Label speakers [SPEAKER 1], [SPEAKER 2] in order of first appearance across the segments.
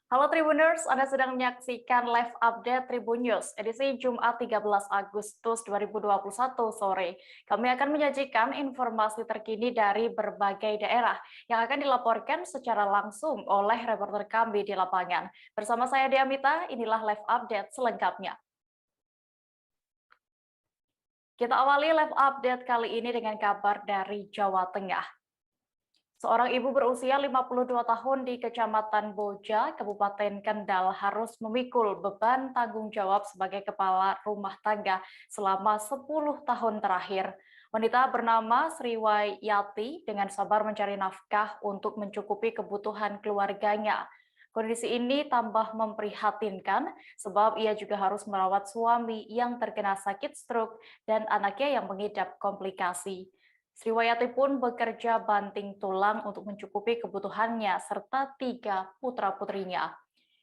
[SPEAKER 1] Halo Tribuners, Anda sedang menyaksikan live update Tribun News, edisi Jumat 13 Agustus 2021 sore. Kami akan menyajikan informasi terkini dari berbagai daerah yang akan dilaporkan secara langsung oleh reporter kami di lapangan. Bersama saya Diamita, inilah live update selengkapnya. Kita awali live update kali ini dengan kabar dari Jawa Tengah. Seorang ibu berusia 52 tahun di Kecamatan Boja, Kabupaten Kendal harus memikul beban tanggung jawab sebagai kepala rumah tangga selama 10 tahun terakhir. Wanita bernama Sriwayati dengan sabar mencari nafkah untuk mencukupi kebutuhan keluarganya. Kondisi ini tambah memprihatinkan sebab ia juga harus merawat suami yang terkena sakit stroke dan anaknya yang mengidap komplikasi. Sriwayati pun bekerja banting tulang untuk mencukupi kebutuhannya serta 3 putra-putrinya.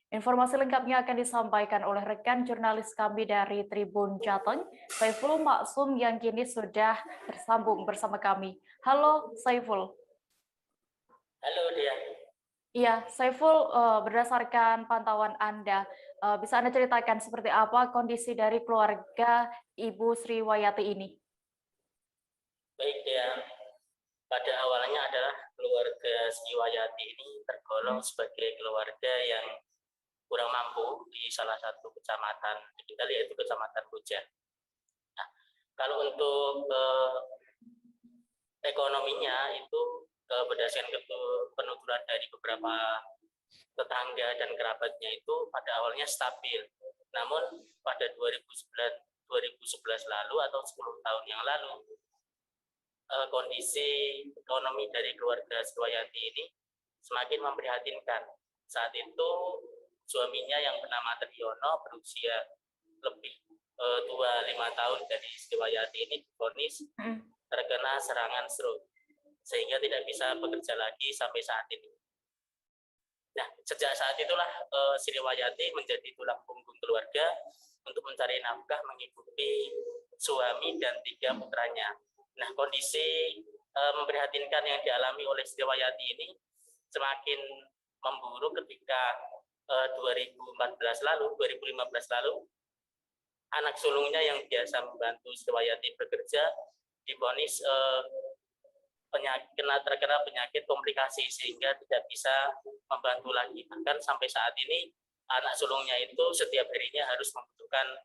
[SPEAKER 1] Informasi lengkapnya akan disampaikan oleh rekan jurnalis kami dari Tribun Jateng, Saiful Maksum yang kini sudah tersambung bersama kami. Halo Saiful.
[SPEAKER 2] Halo Dia.
[SPEAKER 1] Iya, Saiful, berdasarkan pantauan Anda, bisa Anda ceritakan seperti apa kondisi dari keluarga Ibu Sriwayati ini?
[SPEAKER 2] Baik Dia, pada awalnya adalah keluarga Sriwayati ini tergolong sebagai keluarga yang kurang mampu di salah satu kecamatan kita, yaitu Kecamatan Boja. Nah, kalau untuk ekonominya itu berdasarkan penuturan dari beberapa tetangga dan kerabatnya itu pada awalnya stabil. Namun pada 2011 lalu atau 10 tahun yang lalu, kondisi ekonomi dari keluarga Sriwayati ini semakin memprihatinkan. Saat itu suaminya yang bernama Triyono berusia lebih tua 5 tahun dari Sriwayati ini divonis terkena serangan stroke sehingga tidak bisa bekerja lagi sampai saat ini. Nah, sejak saat itulah Sriwayati menjadi tulang punggung keluarga untuk mencari nafkah menghidupi suami dan 3 putranya. Nah, kondisi memprihatinkan yang dialami oleh Sriwayati ini semakin memburuk ketika 2015 lalu, anak sulungnya yang biasa membantu Sriwayati bekerja divonis terkena penyakit komplikasi sehingga tidak bisa membantu lagi. Bahkan sampai saat ini anak sulungnya itu setiap harinya harus membutuhkan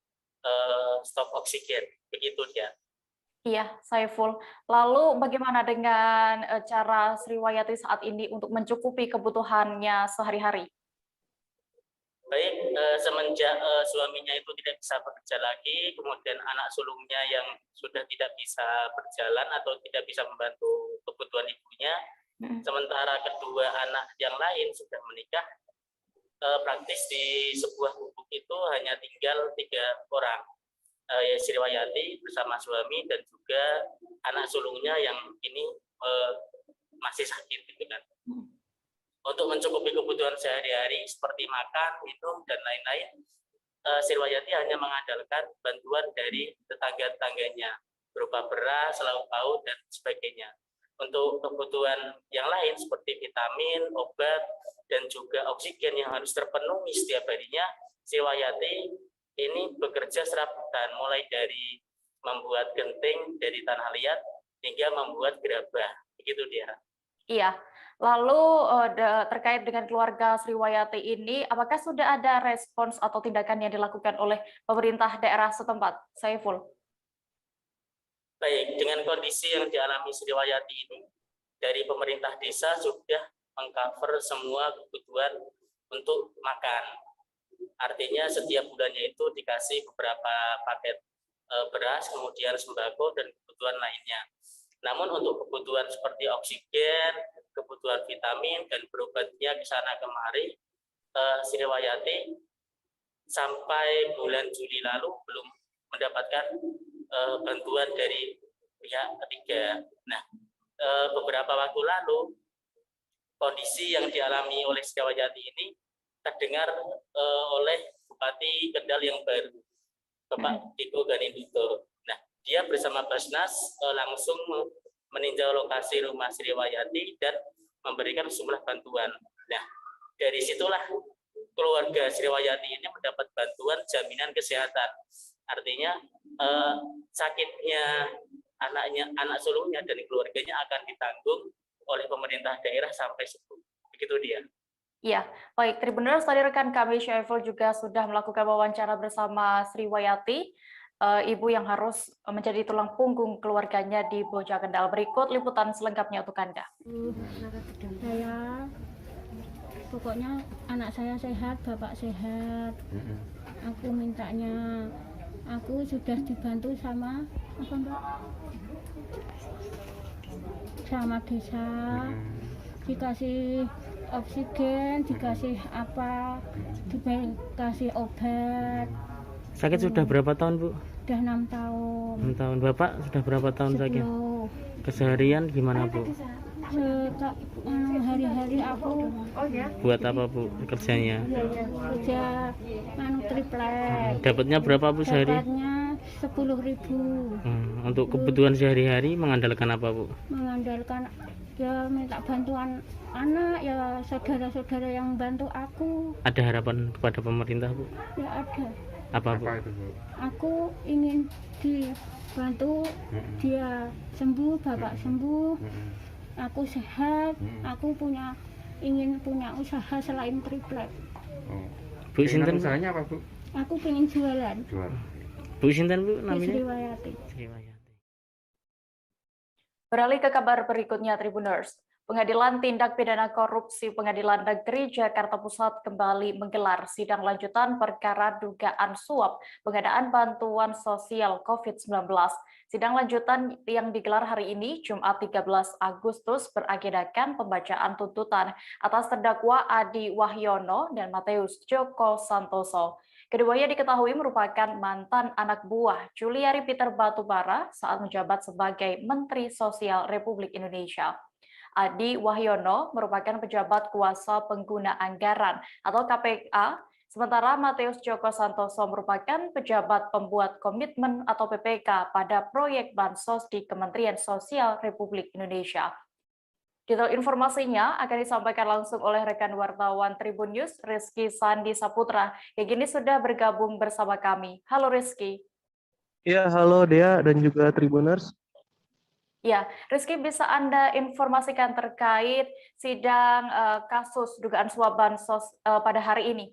[SPEAKER 2] stok oksigen. Begitu Dia.
[SPEAKER 1] Iya, Saiful. Lalu bagaimana dengan cara Sriwayati saat ini untuk mencukupi kebutuhannya sehari-hari?
[SPEAKER 2] Baik, semenjak suaminya itu tidak bisa bekerja lagi, kemudian anak sulungnya yang sudah tidak bisa berjalan atau tidak bisa membantu kebutuhan ibunya, sementara kedua anak yang lain sudah menikah, praktis di sebuah gubuk itu hanya tinggal 3 orang. Sriwayati bersama suami dan juga anak sulungnya yang ini masih sakit gitu kan. Untuk mencukupi kebutuhan sehari-hari seperti makan, minum dan lain-lain, Sriwayati hanya mengandalkan bantuan dari tetangga-tetangganya berupa beras, lauk pauk dan sebagainya. Untuk kebutuhan yang lain seperti vitamin, obat dan juga oksigen yang harus terpenuhi setiap harinya, Sriwayati ini bekerja serabutan, mulai dari membuat genting dari tanah liat hingga membuat gerabah. Begitu Dia.
[SPEAKER 1] Iya. Lalu terkait dengan keluarga Sriwayati ini, apakah sudah ada respons atau tindakan yang dilakukan oleh pemerintah daerah setempat, Saiful?
[SPEAKER 2] Baik, dengan kondisi yang dialami Sriwayati ini, dari pemerintah desa sudah mengcover semua kebutuhan untuk makan. Artinya setiap bulannya itu dikasih beberapa paket beras, kemudian sembako dan kebutuhan lainnya. Namun untuk kebutuhan seperti oksigen, kebutuhan vitamin dan berobatnya ke sana kemari, Sriwayati sampai bulan Juli lalu belum mendapatkan bantuan dari pihak ketiga. Nah, beberapa waktu lalu kondisi yang dialami oleh Sriwayati ini terdengar oleh Bupati Kendal yang baru, Bapak Diko Ganinduto. Nah, dia bersama Basnas langsung meninjau lokasi rumah Sriwayati dan memberikan sejumlah bantuan. Nah, dari situlah keluarga Sriwayati ini mendapat bantuan jaminan kesehatan. Artinya sakitnya anak sulungnya dan keluarganya akan ditanggung oleh pemerintah daerah sampai sembuh. Begitu dia.
[SPEAKER 1] Iya, baik. Tribuners, tadi rekan kami Syaiful juga sudah melakukan wawancara bersama Sriwayati, ibu yang harus menjadi tulang punggung keluarganya di Boja Kendal. Berikut liputan selengkapnya untuk Anda.
[SPEAKER 3] Saya, pokoknya anak saya sehat, bapak sehat. Aku mintanya, aku sudah dibantu sama apa Mbak? Sama desa, dikasih oksigen, dikasih apa, dikasih obat.
[SPEAKER 4] Sakit sudah berapa tahun, Bu?
[SPEAKER 3] Sudah 6 tahun.
[SPEAKER 4] 6 tahun. Bapak sudah berapa tahun sakit?
[SPEAKER 3] 10.
[SPEAKER 4] Keseharian gimana, Bu?
[SPEAKER 3] Hari-hari aku
[SPEAKER 4] Buat apa, Bu, kerjanya?
[SPEAKER 3] kerja triplek.
[SPEAKER 4] Dapatnya berapa, Bu, sehari?
[SPEAKER 3] Dapatnya 10.000.
[SPEAKER 4] Untuk kebutuhan sehari-hari mengandalkan apa, Bu?
[SPEAKER 3] Mengandalkan ya minta bantuan anak, ya saudara-saudara yang bantu aku.
[SPEAKER 4] Ada harapan kepada pemerintah, Bu?
[SPEAKER 3] Ya ada.
[SPEAKER 4] Apa, Bu?
[SPEAKER 3] Aku ingin dibantu, dia sembuh, bapak sembuh, aku sehat, aku ingin punya usaha selain triplek.
[SPEAKER 4] Bu Sinten,
[SPEAKER 5] usahanya apa, Bu?
[SPEAKER 3] Aku pengen jualan.
[SPEAKER 4] Bu Sinten, Bu, namanya?
[SPEAKER 3] Sriwayati.
[SPEAKER 4] Sriwayati.
[SPEAKER 1] Beralih ke kabar berikutnya, Tribuners. Pengadilan Tindak Pidana Korupsi Pengadilan Negeri Jakarta Pusat kembali menggelar sidang lanjutan perkara dugaan suap pengadaan bantuan sosial COVID-19. Sidang lanjutan yang digelar hari ini, Jumat 13 Agustus, beragendakan pembacaan tuntutan atas terdakwa Adi Wahyono dan Mateus Joko Santoso. Keduanya diketahui merupakan mantan anak buah Juliari Peter Batubara saat menjabat sebagai Menteri Sosial Republik Indonesia. Adi Wahyono merupakan pejabat kuasa pengguna anggaran atau KPA, sementara Mateus Joko Santoso merupakan pejabat pembuat komitmen atau PPK pada proyek Bansos di Kementerian Sosial Republik Indonesia. Detail informasinya akan disampaikan langsung oleh rekan wartawan Tribun News, Rizky Sandi Saputra, yang kini sudah bergabung bersama kami. Halo Rizky.
[SPEAKER 6] Ya, halo Dea dan juga Tribuners.
[SPEAKER 1] Ya, Rizky, bisa Anda informasikan terkait sidang kasus dugaan suap bansos pada hari ini?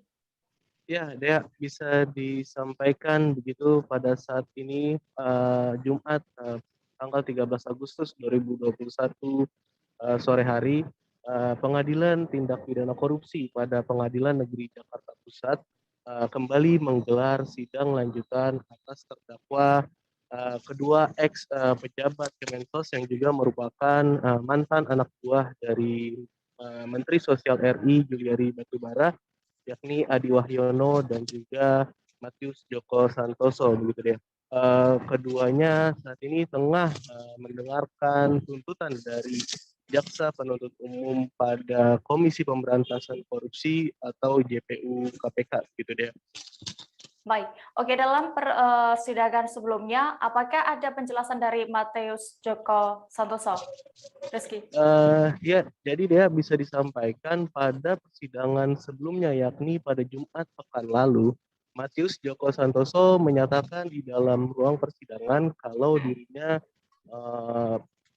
[SPEAKER 6] Ya, Dea, bisa disampaikan begitu pada saat ini Jumat tanggal 13 Agustus 2021 sore hari, Pengadilan Tindak Pidana Korupsi pada Pengadilan Negeri Jakarta Pusat kembali menggelar sidang lanjutan atas terdakwa kedua ex pejabat Kemensos yang juga merupakan mantan anak buah dari Menteri Sosial RI Juliari Batubara, yakni Adi Wahyono dan juga Mateus Joko Santoso, begitu dia. Keduanya saat ini tengah mendengarkan tuntutan dari Jaksa Penuntut Umum pada Komisi Pemberantasan Korupsi atau JPU KPK, gitu dia.
[SPEAKER 1] Baik, oke, dalam persidangan sebelumnya, apakah ada penjelasan dari Mateus Joko Santoso, Rizky?
[SPEAKER 6] Ya, jadi dia bisa disampaikan pada persidangan sebelumnya, yakni pada Jumat pekan lalu, Mateus Joko Santoso menyatakan di dalam ruang persidangan kalau dirinya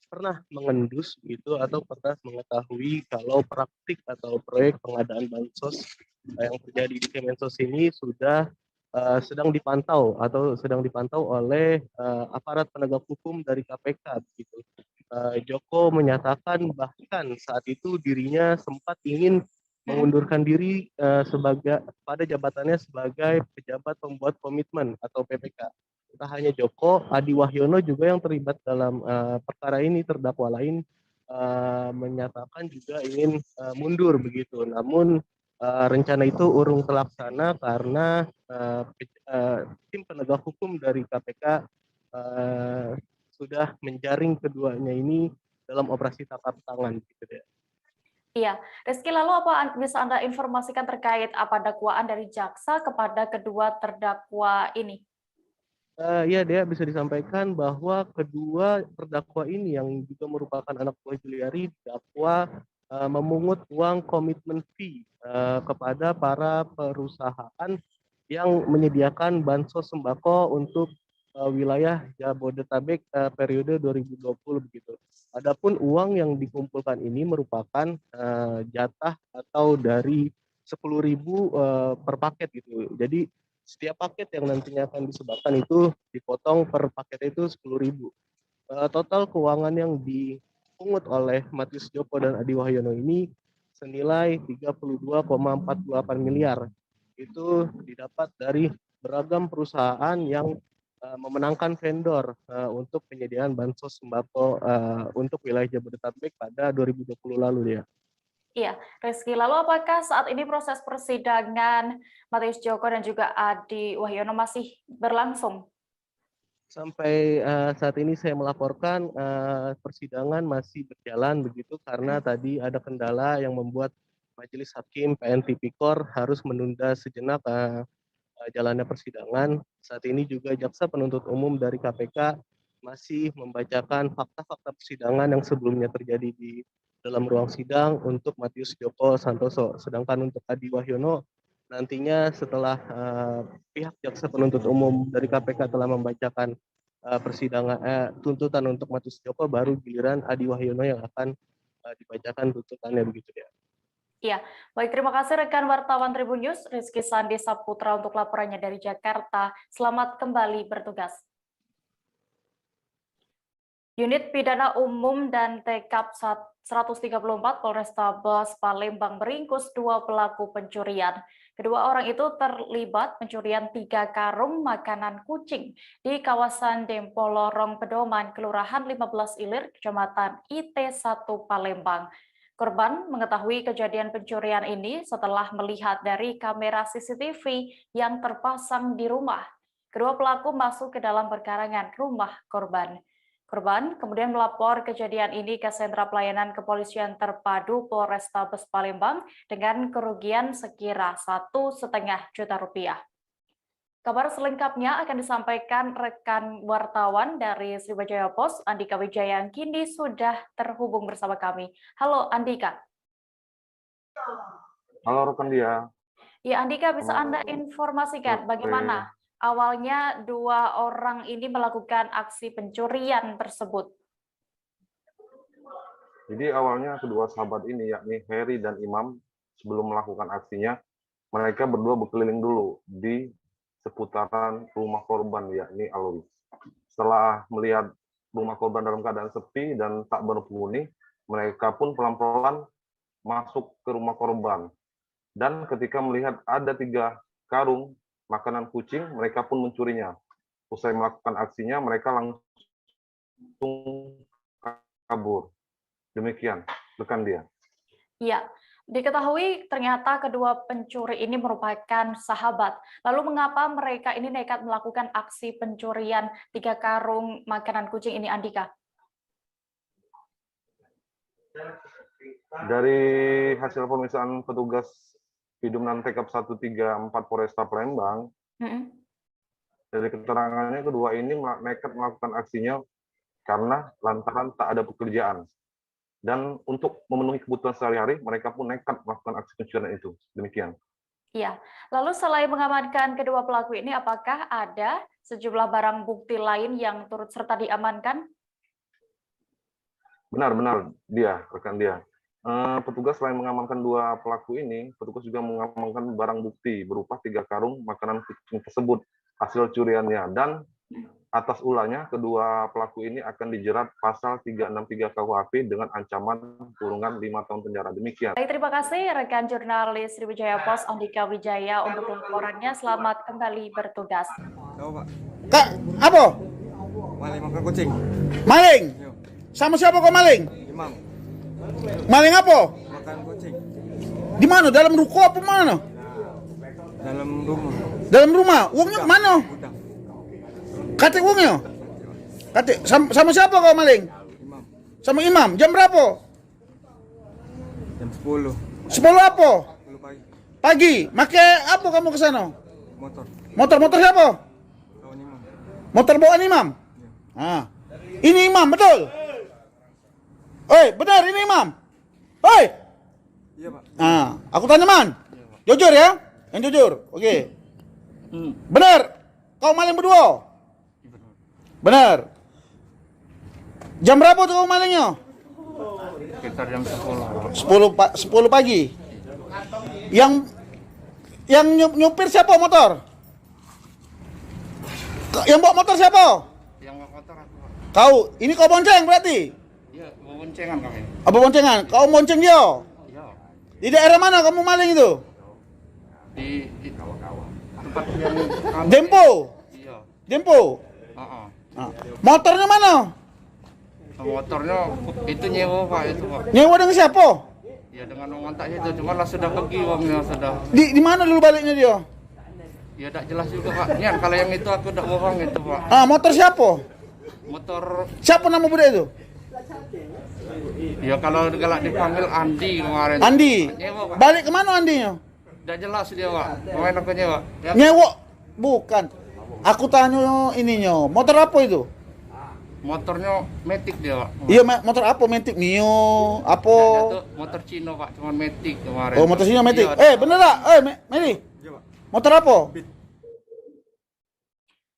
[SPEAKER 6] pernah mengendus gitu atau pernah mengetahui kalau praktik atau proyek pengadaan bansos yang terjadi di Kemensos ini sudah sedang dipantau oleh aparat penegak hukum dari KPK begitu. Joko menyatakan bahkan saat itu dirinya sempat ingin mengundurkan diri pada jabatannya sebagai pejabat pembuat komitmen atau PPK. Tak hanya Joko, Adi Wahyono juga yang terlibat dalam perkara ini, terdakwa lain menyatakan juga ingin mundur begitu. Namun rencana itu urung terlaksana karena tim penegak hukum dari KPK sudah menjaring keduanya ini dalam operasi tangkap tangan, gitu deh.
[SPEAKER 1] Iya, Rizky, lalu apa bisa Anda informasikan terkait apa dakwaan dari jaksa kepada kedua terdakwa ini?
[SPEAKER 6] Ya, dia bisa disampaikan bahwa kedua terdakwa ini yang juga merupakan anak buah Juliari didakwa memungut uang komitmen fee kepada para perusahaan yang menyediakan bansos sembako untuk wilayah Jabodetabek periode 2020 begitu. Adapun uang yang dikumpulkan ini merupakan jatah atau dari 10.000 per paket gitu. Jadi setiap paket yang nantinya akan disebarkan itu dipotong per paket itu 10.000. Total keuangan yang dipungut oleh Matius Joko dan Adi Wahyono ini senilai 32,48 miliar. Itu didapat dari beragam perusahaan yang memenangkan vendor untuk penyediaan bansos sembako untuk wilayah Jabodetabek pada 2020 lalu ya.
[SPEAKER 1] Iya, Rizky. Lalu apakah saat ini proses persidangan Matius Joko dan juga Adi Wahyono masih berlangsung?
[SPEAKER 6] Sampai saat ini saya melaporkan persidangan masih berjalan begitu karena tadi ada kendala yang membuat Majelis Hakim PN Tipikor harus menunda sejenak jalannya persidangan. Saat ini juga Jaksa Penuntut Umum dari KPK masih membacakan fakta-fakta persidangan yang sebelumnya terjadi di dalam ruang sidang untuk Matius Joko Santoso. Sedangkan untuk Adi Wahyono nantinya setelah pihak Jaksa Penuntut Umum dari KPK telah membacakan persidangan tuntutan untuk Matius Joko, baru giliran Adi Wahyono yang akan dibacakan tuntutannya begitu ya.
[SPEAKER 1] Iya, baik, terima kasih rekan wartawan Tribun News, Rizky Sandi Saputra untuk laporannya dari Jakarta. Selamat kembali bertugas. Unit Pidana Umum dan TKP 134 Polrestabes Palembang meringkus 2 pelaku pencurian. Kedua orang itu terlibat pencurian 3 karung makanan kucing di kawasan Dempo Lorong Pedoman, Kelurahan 15 Ilir, Kecamatan IT1 Palembang. Korban mengetahui kejadian pencurian ini setelah melihat dari kamera CCTV yang terpasang di rumah. Kedua pelaku masuk ke dalam perkarangan rumah korban. Korban kemudian melapor kejadian ini ke Sentra Pelayanan Kepolisian Terpadu Polrestabes Palembang dengan kerugian sekira Rp1,5 juta. Kabar selengkapnya akan disampaikan rekan wartawan dari Sriwijaya Pos, Andika Wijaya, yang kini sudah terhubung bersama kami. Halo Andika.
[SPEAKER 5] Halo rekan dia.
[SPEAKER 1] Ya Andika, bisa Anda informasikan bagaimana awalnya 2 orang ini melakukan aksi pencurian tersebut?
[SPEAKER 5] Jadi awalnya kedua sahabat ini, yakni Heri dan Imam, sebelum melakukan aksinya, mereka berdua berkeliling dulu di seputaran rumah korban, yakni Alwi. Setelah melihat rumah korban dalam keadaan sepi dan tak berpenghuni, mereka pun pelan-pelan masuk ke rumah korban. Dan ketika melihat ada 3 karung makanan kucing, mereka pun mencurinya. Usai melakukan aksinya, mereka langsung kabur. Demikian, rekan dia.
[SPEAKER 1] Ya, diketahui ternyata kedua pencuri ini merupakan sahabat. Lalu mengapa mereka ini nekat melakukan aksi pencurian 3 karung makanan kucing ini, Andika?
[SPEAKER 5] Dari hasil pemeriksaan petugas Bidumnan TKP 134 Polresta Palembang, dari keterangannya kedua ini nekat melakukan aksinya karena lantaran tak ada pekerjaan. Dan untuk memenuhi kebutuhan sehari-hari, mereka pun nekat melakukan aksi pencurian itu. Demikian.
[SPEAKER 1] Iya. Lalu selain mengamankan kedua pelaku ini, apakah ada sejumlah barang bukti lain yang turut serta diamankan?
[SPEAKER 5] Benar, rekan dia. Petugas selain mengamankan 2 pelaku ini, petugas juga mengamankan barang bukti berupa 3 karung makanan kucing tersebut hasil curiannya. Dan atas ulahnya, kedua pelaku ini akan dijerat pasal 363 KUHP dengan ancaman kurungan 5 tahun penjara. Demikian.
[SPEAKER 1] Baik, terima kasih rekan jurnalis Sriwijaya Pos Andika Wijaya untuk laporannya. Selamat kembali bertugas.
[SPEAKER 7] Kak, apa?
[SPEAKER 8] Maling makan kucing.
[SPEAKER 7] Maling?
[SPEAKER 8] Yo.
[SPEAKER 7] Sama siapa kau maling?
[SPEAKER 8] Imam.
[SPEAKER 7] Maling apa?
[SPEAKER 8] Makan kucing.
[SPEAKER 7] Di mana? Dalam ruko apa mana?
[SPEAKER 8] Dalam rumah.
[SPEAKER 7] Dalam rumah? Uangnya mana?
[SPEAKER 8] Gudang.
[SPEAKER 7] Kate uangnya? Kate, sama siapa kau maling?
[SPEAKER 8] Imam.
[SPEAKER 7] Sama Imam. Jam berapa?
[SPEAKER 8] Jam 10.
[SPEAKER 7] 10 apa?
[SPEAKER 8] 10 pagi.
[SPEAKER 7] Pagi. Make apa kamu ke sana?
[SPEAKER 8] Motor.
[SPEAKER 7] Motor siapa?
[SPEAKER 8] Kawan Imam.
[SPEAKER 7] Motor bawaan Imam? Ah. Ini Imam, betul? Oi, benar ini Imam? Oi,
[SPEAKER 8] Iya, Pak.
[SPEAKER 7] Aku tanya man. Jujur ya? Yang jujur. Oke. Benar. Kau maling berdua? Benar. Jam berapa tuh kau malingnya?
[SPEAKER 8] Sekitar jam 10.
[SPEAKER 7] 10 pagi. Yang nyupir siapa motor? Yang bawa motor siapa?
[SPEAKER 8] Yang motor aku, Pak.
[SPEAKER 7] Kau. Ini kau bonceng berarti?
[SPEAKER 8] Iya, boncengan kami.
[SPEAKER 7] Apa boncengan? Kau bonceng dia?
[SPEAKER 8] Iya.
[SPEAKER 7] Di daerah mana kamu maling itu?
[SPEAKER 8] Di tempat yang kami.
[SPEAKER 7] Dempo.
[SPEAKER 8] Iya.
[SPEAKER 7] Dempo.
[SPEAKER 8] Heeh.
[SPEAKER 7] Motornya mana?
[SPEAKER 8] Motornya itu nyewa, Pak, itu, Pak.
[SPEAKER 7] Nyewa dengan siapa?
[SPEAKER 8] Ya dengan mengontaknya itu, cuma lah sudah pergi uangnya sudah.
[SPEAKER 7] Di mana dulu baliknya dia?
[SPEAKER 8] Ya tak jelas juga, Pak. Nian kalau yang itu aku tak bohong itu, Pak.
[SPEAKER 7] Motor siapa?
[SPEAKER 8] Motor
[SPEAKER 7] Siapa nama budak itu?
[SPEAKER 8] ya kalau dipanggil Andi kemarin.
[SPEAKER 7] Andi.
[SPEAKER 8] Nyewa, Pak.
[SPEAKER 7] Balik kemana Andinya?
[SPEAKER 8] Tak jelas dia, Pak. Pemain aku nyewa. Ya,
[SPEAKER 7] Nyewa? Bukan. Aku tanya ininya. Motor apa itu?
[SPEAKER 8] motornya Matic dia, Pak.
[SPEAKER 7] Iya, motor apa? Matic Mio? Apa?
[SPEAKER 8] Dia tuh motor Cino, Pak, cuman Matic kemarin.
[SPEAKER 7] Oh, motor sini Matic.
[SPEAKER 8] Iya.
[SPEAKER 7] Bener tak? Meli. Motor apa?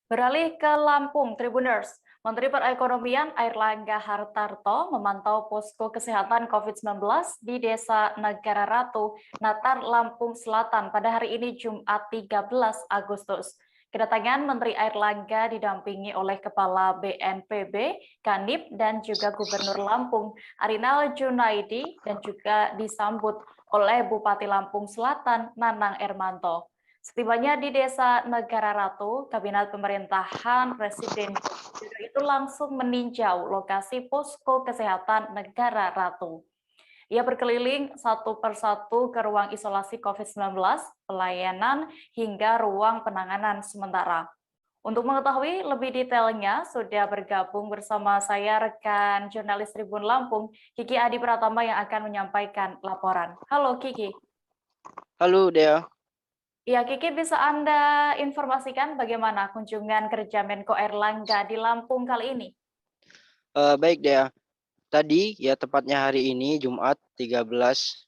[SPEAKER 1] Beralih ke Lampung, Tribuners. Menteri Perekonomian Airlangga Hartarto memantau posko kesehatan COVID-19 di Desa Negara Ratu, Natar, Lampung Selatan pada hari ini Jumat 13 Agustus. Kedatangan Menteri Airlangga didampingi oleh Kepala BNPB, Kanib, dan juga Gubernur Lampung, Arinal Junaidi, dan juga disambut oleh Bupati Lampung Selatan, Nanang Ermanto. Setibanya di Desa Negara Ratu, Kabinet Pemerintahan Presiden Joko itu langsung meninjau lokasi posko kesehatan Negara Ratu. Ia berkeliling satu persatu ke ruang isolasi COVID-19, pelayanan, hingga ruang penanganan sementara. Untuk mengetahui lebih detailnya, sudah bergabung bersama saya rekan jurnalis Tribun Lampung, Kiki Adi Pratama yang akan menyampaikan laporan. Halo Kiki.
[SPEAKER 9] Halo Dea.
[SPEAKER 1] Ya, Kiki, bisa Anda informasikan bagaimana kunjungan kerja Menko Airlangga di Lampung kali ini?
[SPEAKER 9] Baik Dea. Tadi ya tepatnya hari ini Jumat 13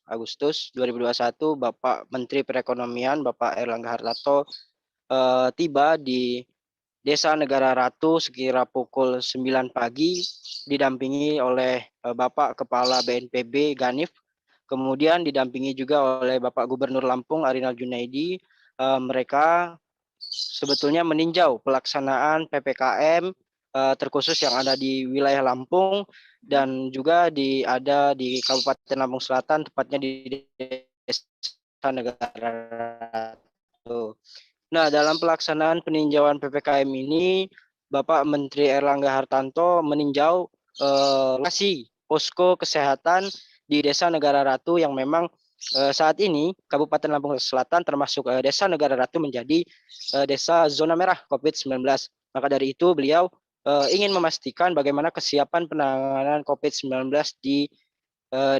[SPEAKER 9] Agustus 2021 Bapak Menteri Perekonomian Bapak Airlangga Hartarto tiba di Desa Negara Ratu sekira pukul 9 pagi didampingi oleh Bapak Kepala BNPB Ganif, kemudian didampingi juga oleh Bapak Gubernur Lampung Arinal Junaidi. Mereka sebetulnya meninjau pelaksanaan PPKM terkhusus yang ada di wilayah Lampung dan juga ada di Kabupaten Lampung Selatan, tepatnya di Desa Negara Ratu. Nah, dalam pelaksanaan peninjauan PPKM ini, Bapak Menteri Airlangga Hartarto meninjau lokasi posko kesehatan di Desa Negara Ratu yang memang saat ini Kabupaten Lampung Selatan termasuk Desa Negara Ratu menjadi desa zona merah COVID-19. Maka dari itu beliau ingin memastikan bagaimana kesiapan penanganan COVID-19 di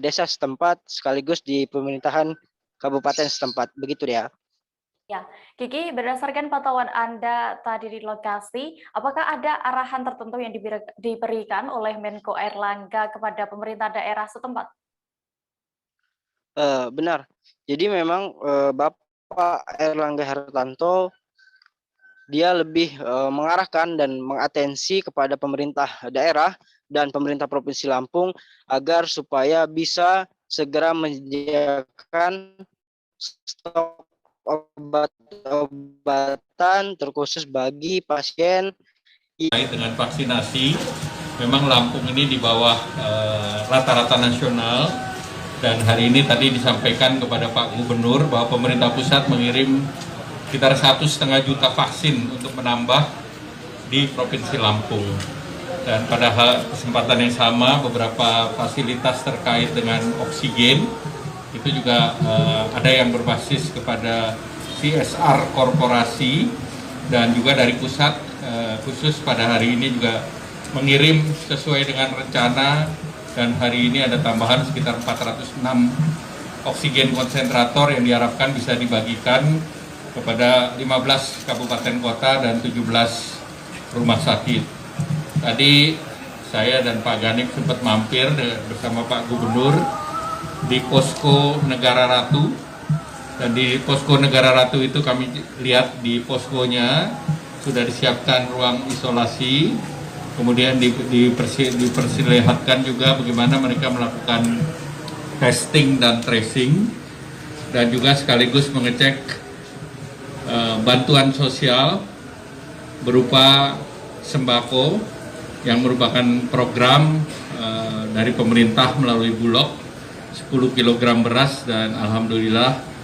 [SPEAKER 9] desa setempat sekaligus di pemerintahan kabupaten setempat. Begitu ya.
[SPEAKER 1] Ya, Kiki, berdasarkan pantauan Anda tadi di lokasi, apakah ada arahan tertentu yang diberikan oleh Menko Airlangga kepada pemerintah daerah setempat?
[SPEAKER 9] Benar. Jadi memang Bapak Airlangga Hartarto dia lebih mengarahkan dan mengatensi kepada pemerintah daerah dan pemerintah Provinsi Lampung agar supaya bisa segera menyediakan stok obat-obatan terkhusus bagi pasien.
[SPEAKER 10] Dengan vaksinasi, memang Lampung ini di bawah rata-rata nasional, dan hari ini tadi disampaikan kepada Pak Gubernur bahwa pemerintah pusat mengirim sekitar 1,5 juta vaksin untuk menambah di Provinsi Lampung. Dan pada kesempatan yang sama beberapa fasilitas terkait dengan oksigen itu juga ada yang berbasis kepada CSR korporasi, dan juga dari pusat khusus pada hari ini juga mengirim sesuai dengan rencana, dan hari ini ada tambahan sekitar 406 oksigen konsentrator yang diharapkan bisa dibagikan kepada 15 kabupaten kota dan 17 rumah sakit. Tadi saya dan Pak Ganip sempat mampir bersama Pak Gubernur di Posko Negara Ratu. Dan di Posko Negara Ratu itu kami lihat di poskonya sudah disiapkan ruang isolasi, kemudian diperlihatkan juga bagaimana mereka melakukan testing dan tracing, dan juga sekaligus mengecek bantuan sosial berupa sembako yang merupakan program dari pemerintah melalui Bulog, 10 kg beras, dan alhamdulillah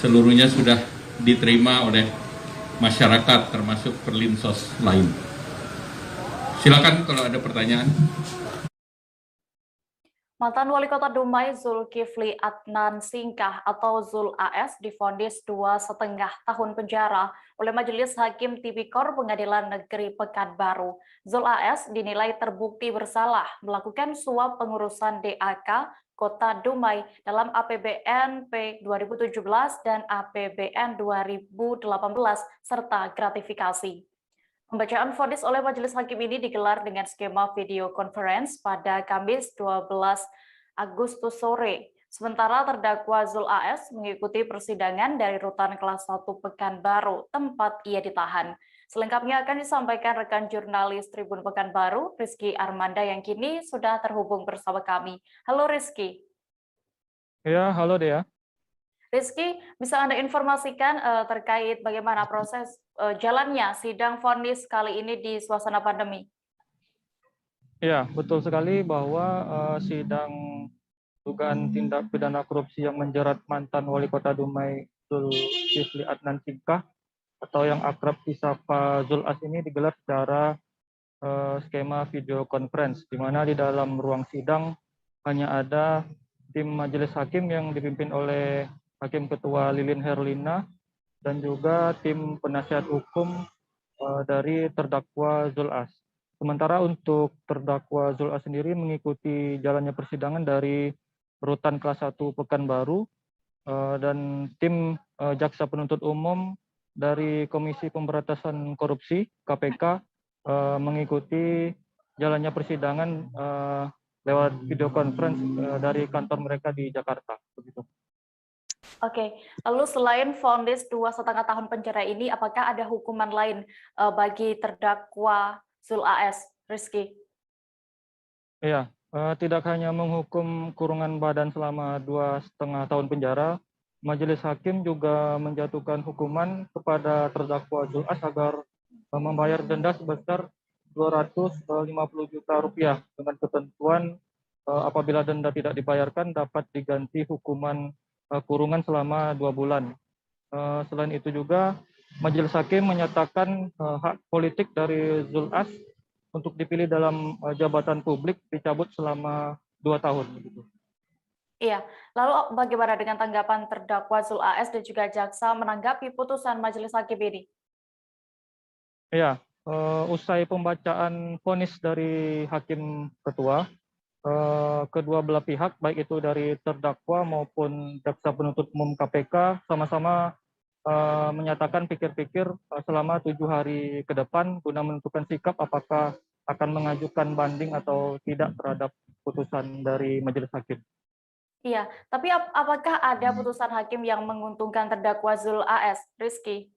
[SPEAKER 10] seluruhnya sudah diterima oleh masyarakat termasuk perlinsos lain. Silakan kalau ada pertanyaan.
[SPEAKER 1] Mantan Wali Kota Dumai Zulkifli Adnan Singkah atau Zul AS divonis 2,5 tahun penjara oleh Majelis Hakim Tipikor Pengadilan Negeri Pekanbaru. Zul AS dinilai terbukti bersalah melakukan suap pengurusan DAK Kota Dumai dalam APBN P 2017 dan APBN 2018 serta gratifikasi. Pembacaan vonis oleh Majelis Hakim ini digelar dengan skema video conference pada Kamis 12 Agustus sore. Sementara terdakwa Zul AS mengikuti persidangan dari Rutan Kelas 1 Pekanbaru, tempat ia ditahan. Selengkapnya akan disampaikan rekan jurnalis Tribun Pekanbaru, Rizky Armanda, yang kini sudah terhubung bersama kami. Halo Rizky.
[SPEAKER 11] Ya, halo Dea.
[SPEAKER 1] Rizky, bisa Anda informasikan terkait bagaimana proses jalannya sidang vonis kali ini di suasana pandemi?
[SPEAKER 11] Ya, betul sekali bahwa sidang dugaan tindak pidana korupsi yang menjerat mantan Wali Kota Dumai Zulkifli Adnan Singkah atau yang akrab disapa Zul AS ini digelar secara skema video conference, di mana di dalam ruang sidang hanya ada tim majelis hakim yang dipimpin oleh Hakim Ketua Lilin Herlina dan juga tim penasihat hukum dari terdakwa Zul AS. Sementara untuk terdakwa Zul AS sendiri mengikuti jalannya persidangan dari Rutan Kelas 1 Pekanbaru dan tim Jaksa Penuntut Umum dari Komisi Pemberantasan Korupsi (KPK) mengikuti jalannya persidangan lewat video conference dari kantor mereka di Jakarta. Begitu.
[SPEAKER 1] Oke, lalu selain vonis 2,5 tahun penjara ini, apakah ada hukuman lain bagi terdakwa Zul AS, Rizky?
[SPEAKER 11] Iya, tidak hanya menghukum kurungan badan selama 2,5 tahun penjara, Majelis Hakim juga menjatuhkan hukuman kepada terdakwa Zul AS agar membayar denda sebesar 250 juta rupiah dengan ketentuan apabila denda tidak dibayarkan dapat diganti hukuman kurungan selama 2 bulan. Selain itu juga Majelis Hakim menyatakan hak politik dari Zul AS untuk dipilih dalam jabatan publik dicabut selama 2 tahun.
[SPEAKER 1] Iya, lalu bagaimana dengan tanggapan terdakwa Zul AS dan juga jaksa menanggapi putusan Majelis Hakim ini?
[SPEAKER 11] Iya, usai pembacaan vonis dari Hakim Ketua, kedua belah pihak, baik itu dari terdakwa maupun jaksa penuntut umum KPK, sama-sama menyatakan pikir-pikir selama 7 hari ke depan guna menentukan sikap apakah akan mengajukan banding atau tidak terhadap putusan dari Majelis Hakim.
[SPEAKER 1] Iya, tapi apakah ada putusan hakim yang menguntungkan terdakwa Zul AS, Rizky?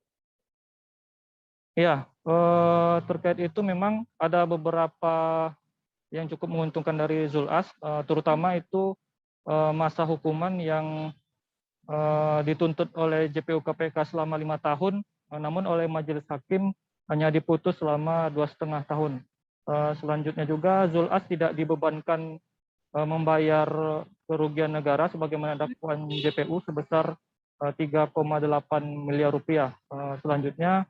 [SPEAKER 11] Iya, terkait itu memang ada beberapa yang cukup menguntungkan dari Zul AS, terutama itu masa hukuman yang dituntut oleh JPU KPK selama 5 tahun, namun oleh Majelis Hakim hanya diputus selama 2,5 tahun. Selanjutnya juga Zul AS tidak dibebankan membayar kerugian negara sebagaimana dakwaan JPU sebesar 3,8 miliar rupiah. Selanjutnya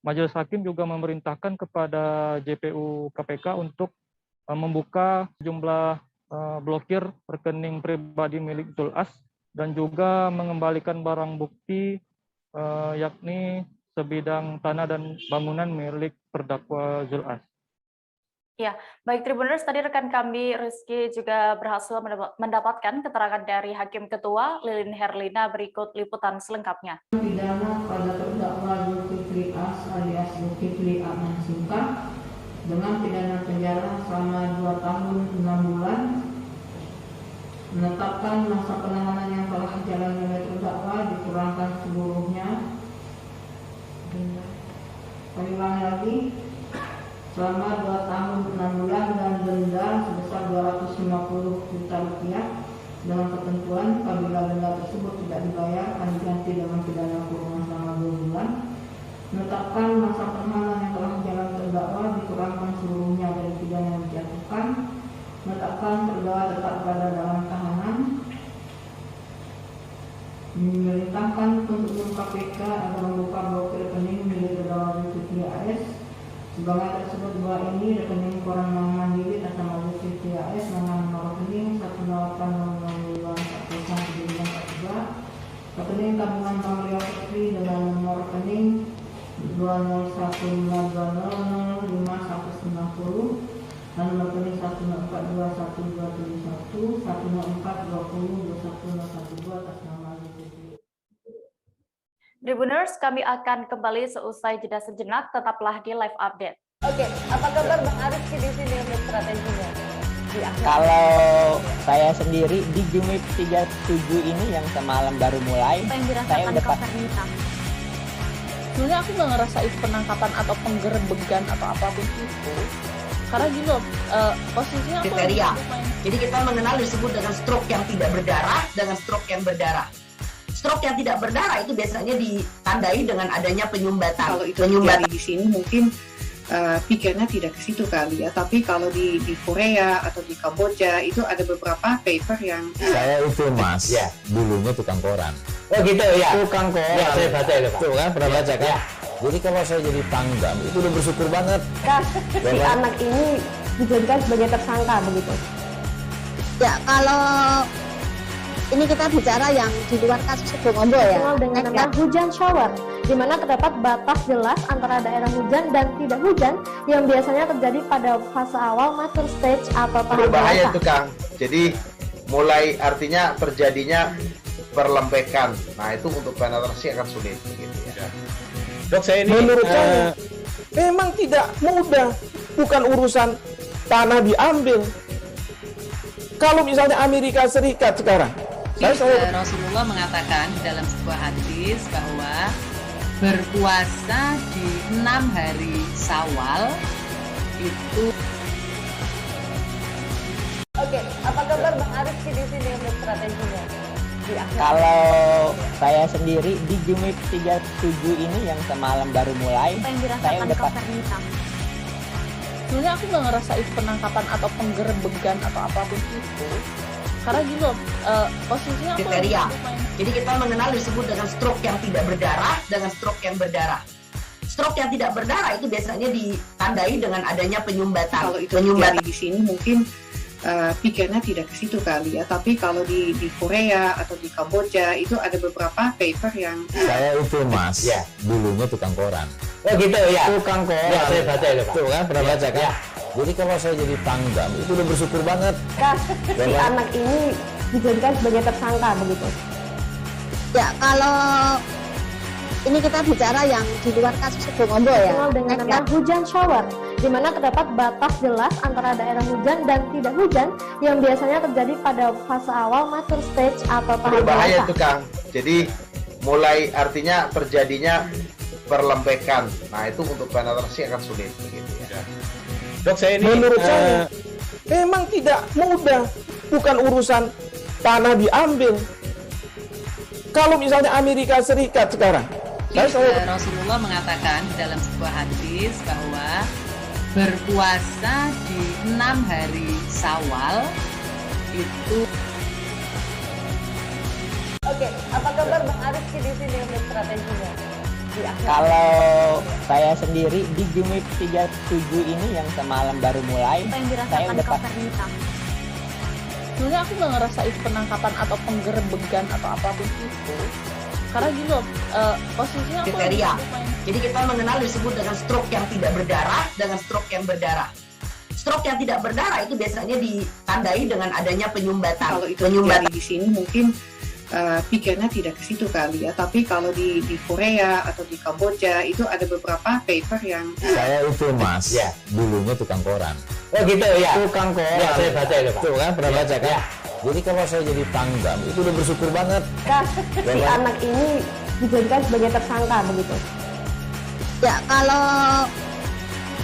[SPEAKER 11] Majelis Hakim juga memerintahkan kepada JPU KPK untuk membuka sejumlah blokir rekening pribadi milik Zul AS dan juga mengembalikan barang bukti yakni sebidang tanah dan bangunan milik terdakwa Zul AS.
[SPEAKER 1] Ya, baik Tribuners, tadi rekan kami Rizky juga berhasil mendapatkan keterangan dari Hakim Ketua Lilin Herlina. Berikut liputan selengkapnya.
[SPEAKER 12] Pidana pada terdakwa Zulkifli AS alias Zulkifli Adnan Singkah dengan pidana penjara selama 2 tahun 6 bulan menetapkan masa penahanan yang telah dijalani oleh terdakwa dikurangkan seluruhnya. Kami ulangi lagi, selama 2 tahun 6 bulan dan denda sebesar 250 juta rupiah dengan ketentuan apabila denda tersebut tidak dibayar akan diganti dengan pidana kurungan selama 2 bulan. Menetapkan masa penahanan yang telah dijalani terdakwa dikurangkan seluruhnya dari pidana yang dijatuhkan. Menetapkan terdakwa tetap berada dalam tahanan. Memerintahkan penuntut KPK agar membuka blokir rekening milik terdakwa Zulkifli AS. Sebagai tersebut bahwa ini rekening koran Bank Mandiri atas nama Zulkifli AS dengan nomor rekening 108001143, rekening tabungan Bank Riau Fikri dengan nomor rekening 20152005190 dan nomor rekening 1042121 104202112 atas nama Zulkifli.
[SPEAKER 1] Tribuners, kami akan kembali seusai jeda sejenak, tetaplah di live update.
[SPEAKER 13] Oke, apa kabar Bang Arif di sini untuk strateginya?
[SPEAKER 14] Kalau saya sendiri di Jumip 37 ini yang semalam baru mulai, saya udah
[SPEAKER 15] sebenarnya aku nggak ngerasa itu penangkapan atau penggerebegan atau apapun itu, karena gini loh, posisinya aku
[SPEAKER 16] kriteria. Jadi kita mengenal disebut dengan stroke yang tidak berdarah dengan stroke yang berdarah. Stroke yang tidak berdarah itu biasanya ditandai dengan adanya penyumbatan.
[SPEAKER 17] Kalau itu terjadi di sini mungkin pikirnya tidak ke situ kali ya. Tapi kalau di Korea atau di Kamboja itu ada beberapa paper yang
[SPEAKER 18] saya itu Mas, ya, dulunya tukang koran.
[SPEAKER 14] Oh gitu ya.
[SPEAKER 18] Tukang koran.
[SPEAKER 14] Ya, saya baca itu Pak.
[SPEAKER 18] Tuh kan pernah baca kan? Ya. Jadi kalau saya jadi pangdam itu udah bersyukur banget.
[SPEAKER 13] Si anak ini dijadikan sebagai tersangka begitu. Ya, kalau ini kita bicara yang di luar kasus Situbondo ya.
[SPEAKER 1] Dengan nama hujan shower, di mana terdapat batas jelas antara daerah hujan dan tidak hujan yang biasanya terjadi pada fase awal mature stage atau tahap
[SPEAKER 19] berbahaya
[SPEAKER 1] dewasa.
[SPEAKER 19] itu Kang. Jadi mulai artinya terjadinya perlempekan. Nah itu untuk penetrasi akan sulit. Gitu ya.
[SPEAKER 7] Dok, saya ini menurut saya memang tidak mudah, bukan urusan tanah diambil. Kalau misalnya Amerika Serikat sekarang,
[SPEAKER 20] Rasulullah mengatakan di dalam sebuah hadis bahwa berpuasa di 6 hari Syawal itu.
[SPEAKER 13] Oke, apa kabar Bang Arif di sini untuk strateginya?
[SPEAKER 14] Kalau saya sendiri di Jumip 37 ini yang semalam baru mulai, saya udah
[SPEAKER 15] sebenarnya aku nggak ngerasa itu penangkapan atau penggerebegan atau apapun itu, karena gini loh, posisinya
[SPEAKER 16] kriteria. Jadi kita mengenal disebut dengan stroke yang tidak berdarah dengan stroke yang berdarah. Stroke yang tidak berdarah itu biasanya ditandai dengan adanya penyumbatan.
[SPEAKER 17] Kalau itu terjadi di sini mungkin pikirnya tidak ke situ kali ya. Tapi kalau di Korea atau di Kamboja itu ada beberapa paper yang
[SPEAKER 18] saya itu Mas, ya, dulunya tukang koran.
[SPEAKER 14] Oh gitu ya.
[SPEAKER 18] Tukang koran.
[SPEAKER 14] Ya, saya baca itu Pak.
[SPEAKER 18] Tuh kan pernah baca kan? Ya. Jadi kalau saya jadi pangdam itu udah bersyukur banget.
[SPEAKER 13] Si anak ini dijadikan sebagai tersangka begitu. Ya, kalau ini kita bicara yang di luar kasus Situbondo ya.
[SPEAKER 1] Dengan nama hujan shower, di mana terdapat batas jelas antara daerah hujan dan tidak hujan yang biasanya terjadi pada fase awal mature stage atau tahap
[SPEAKER 19] berbahaya
[SPEAKER 1] dewasa.
[SPEAKER 19] itu Kang. Jadi mulai artinya terjadinya perlempekan. Nah itu untuk penetrasi akan sulit. Gitu ya.
[SPEAKER 7] Dok, saya ini menurut saya memang tidak mudah, bukan urusan tanah diambil. Kalau misalnya Amerika Serikat sekarang,
[SPEAKER 20] Rasulullah mengatakan di dalam sebuah hadis bahwa berpuasa di 6 hari Syawal itu.
[SPEAKER 13] Oke, apa kabar Bang Arif di sini untuk strateginya?
[SPEAKER 14] Kalau saya sendiri di Jumip 37 ini yang semalam baru mulai, saya udah
[SPEAKER 15] sebenarnya aku nggak ngerasa itu penangkapan atau penggerebegan atau apapun itu, karena gini loh, posisinya
[SPEAKER 16] kriteria. Jadi kita mengenal disebut dengan stroke yang tidak berdarah dengan stroke yang berdarah. Stroke yang tidak berdarah itu biasanya ditandai dengan adanya penyumbatan.
[SPEAKER 17] Kalau itu terjadi di sini mungkin pikirnya tidak ke situ kali ya. Tapi kalau di Korea atau di Kamboja itu ada beberapa paper yang
[SPEAKER 18] saya itu Mas, ya, dulunya tukang koran.
[SPEAKER 14] Oh gitu ya.
[SPEAKER 18] Tukang koran.
[SPEAKER 14] Ya, saya baca itu Pak.
[SPEAKER 18] Tuh kan pernah baca kan? Ya. Jadi kalau saya jadi Pangdam itu udah bersyukur banget.
[SPEAKER 13] Si anak ini dijadikan sebagai tersangka begitu. Ya, kalau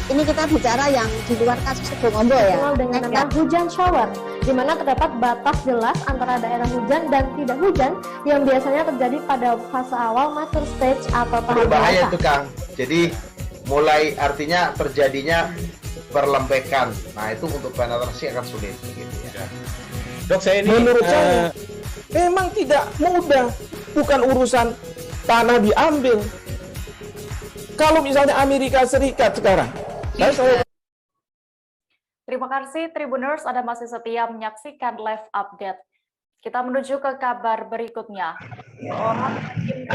[SPEAKER 13] ini kita bicara yang di luar kasus Kebun ya. Dengan nama hujan shower, di mana terdapat batas jelas antara daerah hujan dan tidak hujan yang biasanya terjadi pada fase awal mature stage atau tahap
[SPEAKER 19] berbahaya
[SPEAKER 13] dewasa.
[SPEAKER 19] itu Kang. Jadi mulai artinya terjadinya perlempekan. Nah itu untuk penetrasi akan sulit gitu ya.
[SPEAKER 7] Dok, saya ini menurut saya memang tidak mudah, bukan urusan tanah diambil. Kalau misalnya Amerika Serikat sekarang,
[SPEAKER 1] Terima kasih Tribuners, Anda masih setia menyaksikan live update. Kita menuju ke kabar berikutnya. Seorang hakim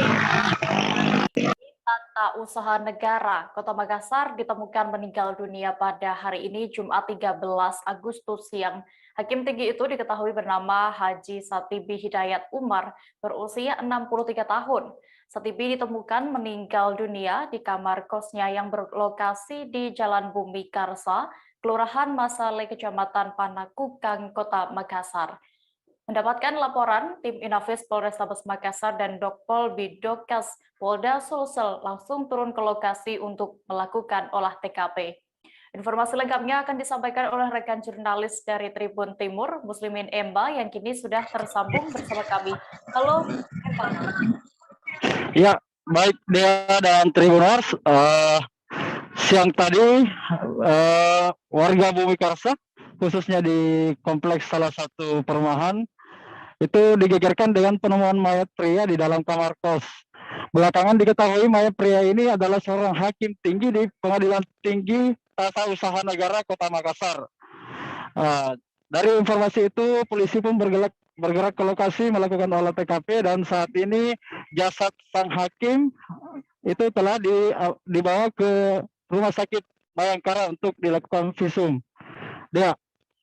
[SPEAKER 1] tata usaha negara Kota Makassar ditemukan meninggal dunia pada hari ini Jumat 13 Agustus siang. Hakim tinggi itu diketahui bernama Haji Satibi Hidayat Umar, berusia 63 tahun. Satibi ditemukan meninggal dunia di kamar kosnya yang berlokasi di Jalan Bumi Karsa, Kelurahan Masale, Kecamatan Panakukang, Kota Makassar. Mendapatkan laporan, tim Inafis Polrestabes Makassar dan Dokpol Bidokas Polda Sulsel langsung turun ke lokasi untuk melakukan olah TKP. Informasi lengkapnya akan disampaikan oleh rekan jurnalis dari Tribun Timur, Muslimin Emba, yang kini sudah tersambung bersama kami. Halo, Emba.
[SPEAKER 11] Ya, baik Dea dan Tribuners. Siang tadi warga Bumi Karsa, khususnya di kompleks salah satu perumahan, itu digegerkan dengan penemuan mayat pria di dalam kamar kos. Belakangan diketahui mayat pria ini adalah seorang hakim tinggi di Pengadilan Tinggi Tata Usaha Negara Kota Makassar. Dari informasi itu, polisi pun bergerak ke lokasi melakukan olah TKP, dan saat ini jasad sang hakim itu telah dibawa ke Rumah Sakit Bayangkara untuk dilakukan visum. Dea.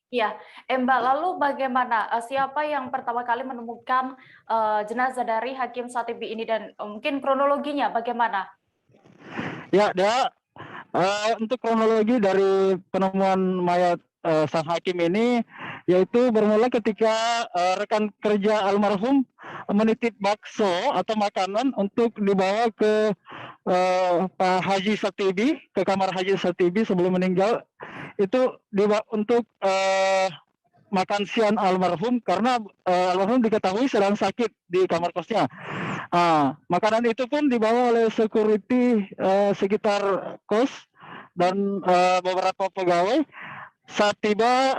[SPEAKER 1] Ya, Mbak, lalu bagaimana? Siapa yang pertama kali menemukan jenazah dari Hakim Satibi ini dan mungkin kronologinya bagaimana?
[SPEAKER 11] Ya, Dea. Untuk kronologi dari penemuan mayat sang hakim ini, yaitu bermula ketika rekan kerja almarhum menitip bakso atau makanan untuk dibawa ke Pak Haji Satibi, ke kamar Haji Satibi sebelum meninggal, itu untuk makan siang almarhum karena almarhum diketahui sedang sakit di kamar kosnya. Makanan itu pun dibawa oleh security sekitar kos dan beberapa pegawai. Saat tiba,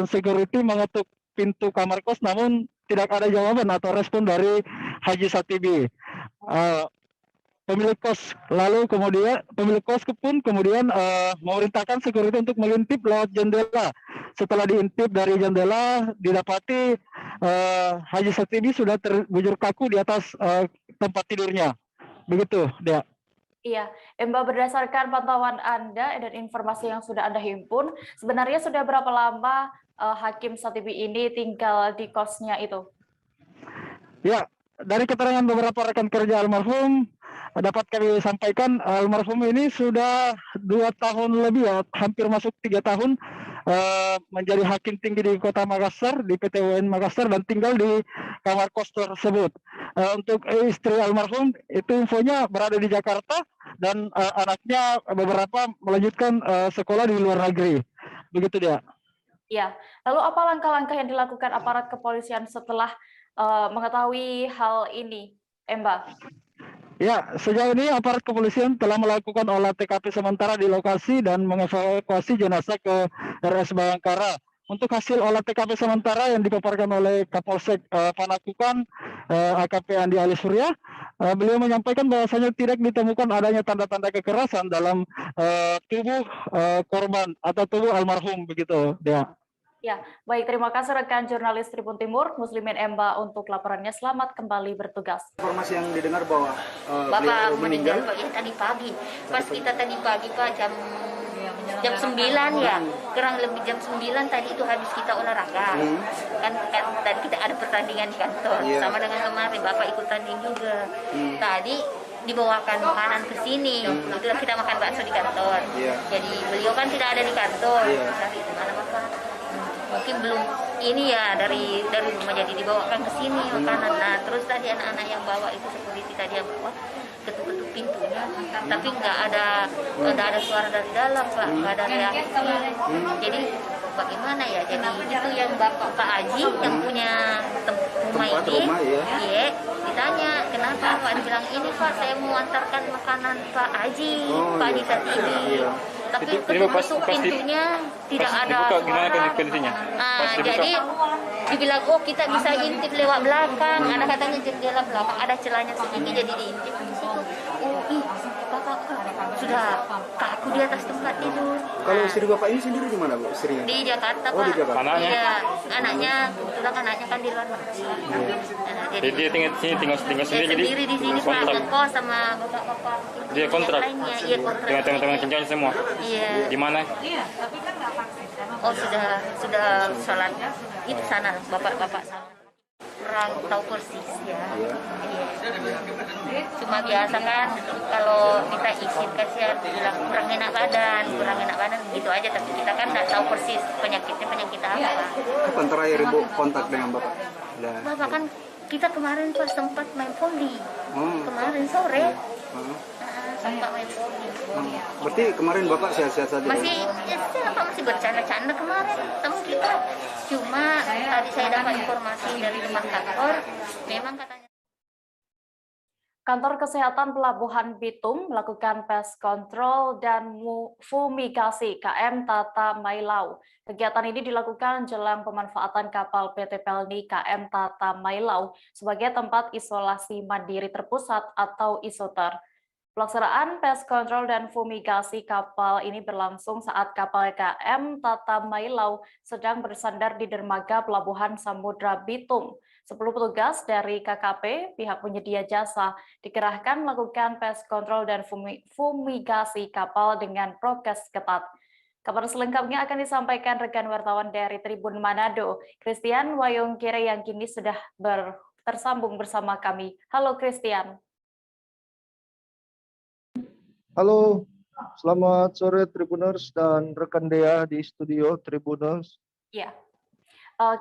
[SPEAKER 11] security mengetuk pintu kamar kos, namun tidak ada jawaban atau respon dari Haji Satibi. Pemilik kos pun kemudian memerintahkan security untuk mengintip lewat jendela. Setelah diintip dari jendela, didapati Haji Satibi sudah terbujur kaku di atas tempat tidurnya. Begitu, Dea.
[SPEAKER 1] Iya, Mbak, berdasarkan pantauan Anda dan informasi yang sudah Anda himpun, sebenarnya sudah berapa lama Hakim Satibi ini tinggal di kosnya itu?
[SPEAKER 11] Ya, dari keterangan beberapa rekan kerja almarhum, dapat kami sampaikan almarhum ini sudah 2 tahun lebih, ya, hampir masuk 3 tahun menjadi hakim tinggi di Kota Makassar, di PT UN Makassar, dan tinggal di kamar kos tersebut. Untuk istri almarhum itu infonya berada di Jakarta dan anaknya beberapa melanjutkan sekolah di luar negeri. Begitu dia.
[SPEAKER 1] Ya, lalu apa langkah-langkah yang dilakukan aparat kepolisian setelah mengetahui hal ini, Mbak?
[SPEAKER 11] Ya, sejauh ini aparat kepolisian telah melakukan olah TKP sementara di lokasi dan mengevakuasi jenazah ke RS Bayangkara. Untuk hasil olah TKP sementara yang dipaparkan oleh Kapolsek Panakukang, AKP Andi Ali Surya, beliau menyampaikan bahwasanya tidak ditemukan adanya tanda-tanda kekerasan dalam tubuh korban atau tubuh almarhum, begitu, Dea.
[SPEAKER 1] Ya, baik, terima kasih rekan jurnalis Tribun Timur, Muslimin Emba, untuk laporannya. Selamat kembali bertugas.
[SPEAKER 7] Informasi yang didengar bahwa
[SPEAKER 21] Bapak meninggal tadi pagi. Pas kita tadi pagi, Pak, jam 9 ya, kurang lebih jam 9 tadi itu habis kita olahraga. Kan tadi kita ada pertandingan di kantor, sama dengan kemarin Bapak ikut tanding juga. Tadi dibawakan makanan ke sini, itulah kita makan bakso di kantor. Jadi beliau kan tidak ada di kantor, dari mana Bapak? Mungkin belum ini ya dari rumah jadi dibawakan ke sini makanan. Nah terus tadi anak-anak yang bawa itu security tadi yang bawa ketuk-ketuk pintunya, tapi nggak ada suara dari dalam Pak, nggak ada reaksi. Jadi bagaimana ya? Jadi itu yang Bapak Pak Aji yang punya rumah ini, iya, ditanya kenapa Pak, dibilang ini Pak saya mau antarkan makanan Pak Aji, Pak Aji saat ini. Tapi ketuk pintunya tidak ada suara. Jadi dibilang oh kita bisa intip lewat belakang, ada katanya jendela belakang, ada celahnya segini jadi diintip di situ. Oh ih, Bapak sudah kaku di atas tempat tidur.
[SPEAKER 2] Kalau istri Bapak ini sendiri di mana Bu? Istrinya?
[SPEAKER 21] Di Jakarta Pak.
[SPEAKER 2] Oh di Jakarta.
[SPEAKER 21] Iya, anaknya kebetulan anaknya kan di luar negeri.
[SPEAKER 11] Jadi dia tinggal sendiri
[SPEAKER 21] sendiri di sini Pak, ngekos sama bapak-bapak.
[SPEAKER 11] Dia kontrak.
[SPEAKER 21] Lainnya, iya kontrak.
[SPEAKER 11] Dengan teman-teman kerjanya semua.
[SPEAKER 21] Iya.
[SPEAKER 11] Di mana?
[SPEAKER 21] Oh sudah sholat itu sana bapak-bapak sana. Kurang tahu persis ya. Iya. Cuma biasa kan kalau kita izin kasihan bilang kurang enak badan gitu aja, tapi kita kan nggak tahu persis penyakitnya penyakit apa.
[SPEAKER 2] Kapan terakhir Ibu kontak dengan Bapak?
[SPEAKER 21] Bapak kan kita kemarin pas sempat main volley. Kemarin sore. Sempat main volley.
[SPEAKER 2] Berarti kemarin Bapak sehat-sehat saja?
[SPEAKER 21] Masih bercanda-canda kemarin temu kita. Cuma tadi saya dapat informasi dari teman kantor, memang katanya
[SPEAKER 1] Kantor Kesehatan Pelabuhan Bitung melakukan pest control dan fumigasi KM Tata Mailau. Kegiatan ini dilakukan jelang pemanfaatan kapal PT Pelni KM Tata Mailau sebagai tempat isolasi mandiri terpusat atau isoter. Pelaksanaan pest control dan fumigasi kapal ini berlangsung saat kapal KM Tata Mailau sedang bersandar di dermaga Pelabuhan Samudra Bitung. 10 petugas dari KKP, pihak penyedia jasa, dikerahkan melakukan pest control dan fumigasi kapal dengan prokes ketat. Kabar selengkapnya akan disampaikan rekan wartawan dari Tribun Manado, Christian Wayongkire yang kini sudah tersambung bersama kami. Halo Christian.
[SPEAKER 22] Halo, selamat sore Tribuners dan rekan Dea di studio Tribuners.
[SPEAKER 1] Ya.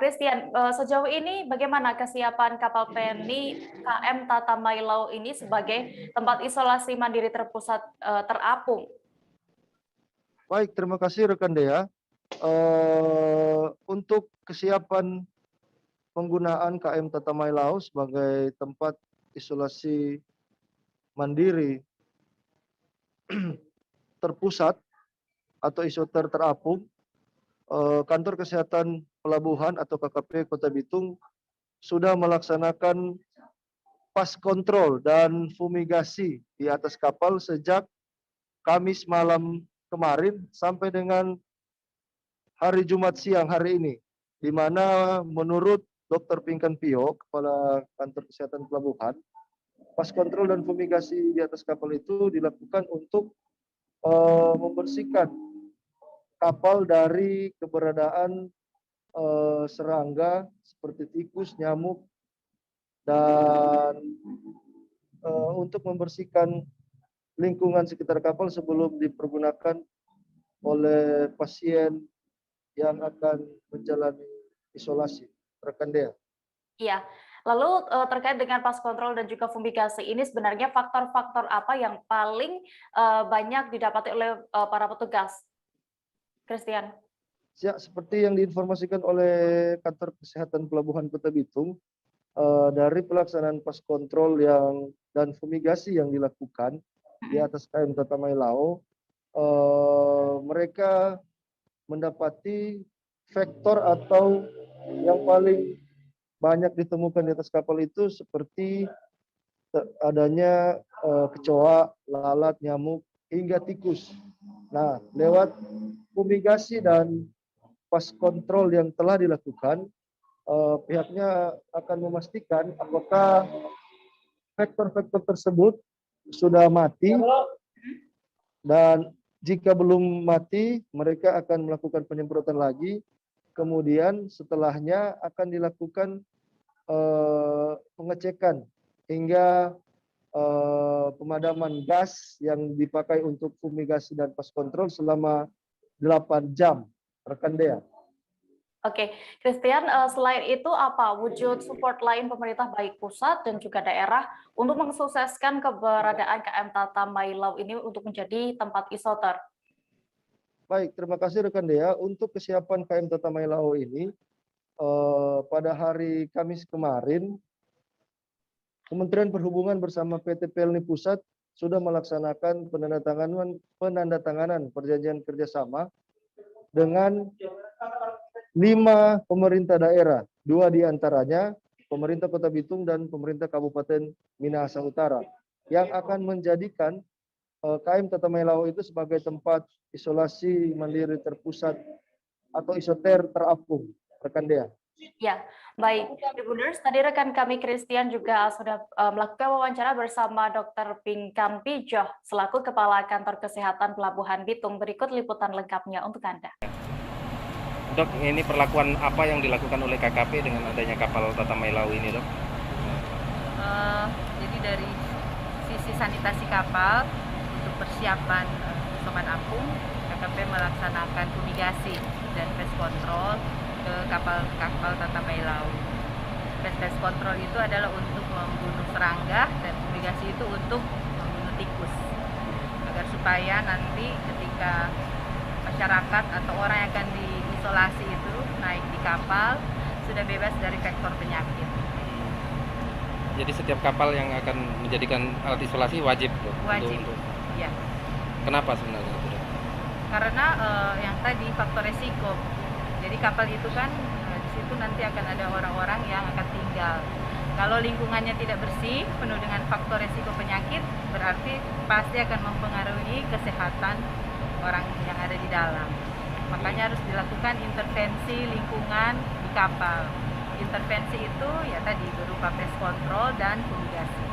[SPEAKER 1] Christian, sejauh ini bagaimana kesiapan kapal Pelni KM Tata Mailau ini sebagai tempat isolasi mandiri terpusat terapung?
[SPEAKER 22] Baik, terima kasih rekan Dea. Untuk kesiapan penggunaan KM Tata Mailau sebagai tempat isolasi mandiri terpusat atau isoter terapung, Kantor Kesehatan Pelabuhan atau KKP Kota Bitung sudah melaksanakan pas kontrol dan fumigasi di atas kapal sejak Kamis malam kemarin sampai dengan hari Jumat siang hari ini, di mana menurut Dr. Pinkan Pio, Kepala Kantor Kesehatan Pelabuhan, pas kontrol dan fumigasi di atas kapal itu dilakukan untuk membersihkan kapal dari keberadaan serangga seperti tikus, nyamuk, dan untuk membersihkan lingkungan sekitar kapal sebelum dipergunakan oleh pasien yang akan menjalani isolasi. Rekan Dea.
[SPEAKER 1] Iya. Lalu terkait dengan pas kontrol dan juga fumigasi ini sebenarnya faktor-faktor apa yang paling banyak didapati oleh para petugas? Christian.
[SPEAKER 22] Ya, seperti yang diinformasikan oleh Kantor Kesehatan Pelabuhan Kota Bitung, dari pelaksanaan pas kontrol dan fumigasi yang dilakukan di atas KM Tata Mailau, mereka mendapati faktor atau yang paling banyak ditemukan di atas kapal itu seperti adanya kecoa, lalat, nyamuk, hingga tikus. Nah, lewat fumigasi dan pas kontrol yang telah dilakukan, pihaknya akan memastikan apakah faktor-faktor tersebut sudah mati, dan jika belum mati, mereka akan melakukan penyemprotan lagi. Kemudian setelahnya akan dilakukan pengecekan hingga pemadaman gas yang dipakai untuk fumigasi dan pas kontrol selama 8 jam. Rekan Dea.
[SPEAKER 1] Oke, Christian, selain itu apa wujud support lain pemerintah baik pusat dan juga daerah untuk mensukseskan keberadaan KM Tata Mailau ini untuk menjadi tempat isoter?
[SPEAKER 22] Baik, terima kasih rekan Dea. Untuk kesiapan KM Tata Mailau ini, pada hari Kamis kemarin, Kementerian Perhubungan bersama PT PLNI Pusat sudah melaksanakan penandatanganan perjanjian kerjasama dengan 5 pemerintah daerah, 2 diantaranya pemerintah Kota Bitung dan pemerintah Kabupaten Minahasa Utara, yang akan menjadikan KM Tata Mailau itu sebagai tempat isolasi mandiri terpusat atau isoter terapung, rekan Dea.
[SPEAKER 1] Ya, baik. Tribuners, tadi rekan kami Christian juga sudah melakukan wawancara bersama Dr. Pinkan Pijoh selaku Kepala Kantor Kesehatan Pelabuhan Bitung. Berikut liputan lengkapnya untuk Anda.
[SPEAKER 3] Dok, ini perlakuan apa yang dilakukan oleh KKP dengan adanya kapal Tata Mailau ini, Dok?
[SPEAKER 4] Jadi dari sisi sanitasi kapal untuk persiapan isoman apung, KKP melaksanakan fumigasi dan pest control ke kapal Tata Mailau. Pest control itu adalah untuk membunuh serangga dan fumigasi itu untuk membunuh tikus, agar supaya nanti ketika masyarakat atau orang yang akan diisolasi itu naik di kapal sudah bebas dari vektor penyakit.
[SPEAKER 3] Jadi setiap kapal yang akan menjadikan alat isolasi wajib, Dok?
[SPEAKER 4] Wajib, ya.
[SPEAKER 3] Kenapa sebenarnya?
[SPEAKER 4] Karena yang tadi faktor resiko. Jadi kapal itu kan di situ nanti akan ada orang-orang yang akan tinggal. Kalau lingkungannya tidak bersih, penuh dengan faktor resiko penyakit, berarti pasti akan mempengaruhi kesehatan orang yang ada di dalam. Makanya harus dilakukan intervensi lingkungan di kapal. Intervensi itu ya tadi berupa pest control dan fumigasi.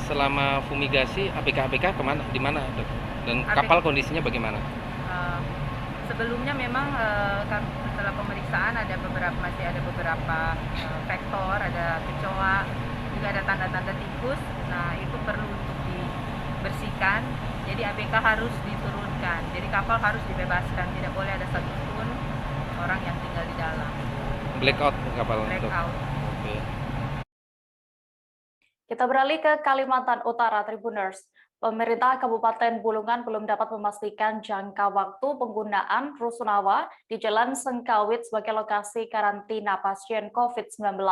[SPEAKER 3] Selama fumigasi, ABK kemana, di mana, Dok? Dan kapal kondisinya bagaimana?
[SPEAKER 4] Sebelumnya memang setelah pemeriksaan masih ada beberapa faktor, ada kecoa, juga ada tanda-tanda tikus. Nah itu perlu untuk dibersihkan. Jadi ABK harus diturunkan. Jadi kapal harus dibebaskan. Tidak boleh ada satupun orang yang tinggal di dalam.
[SPEAKER 3] Blackout kapal.
[SPEAKER 4] Blackout.
[SPEAKER 3] Oke.
[SPEAKER 1] Kita beralih ke Kalimantan Utara, Tribuners. Pemerintah Kabupaten Bulungan belum dapat memastikan jangka waktu penggunaan rusunawa di Jalan Sengkawit sebagai lokasi karantina pasien COVID-19.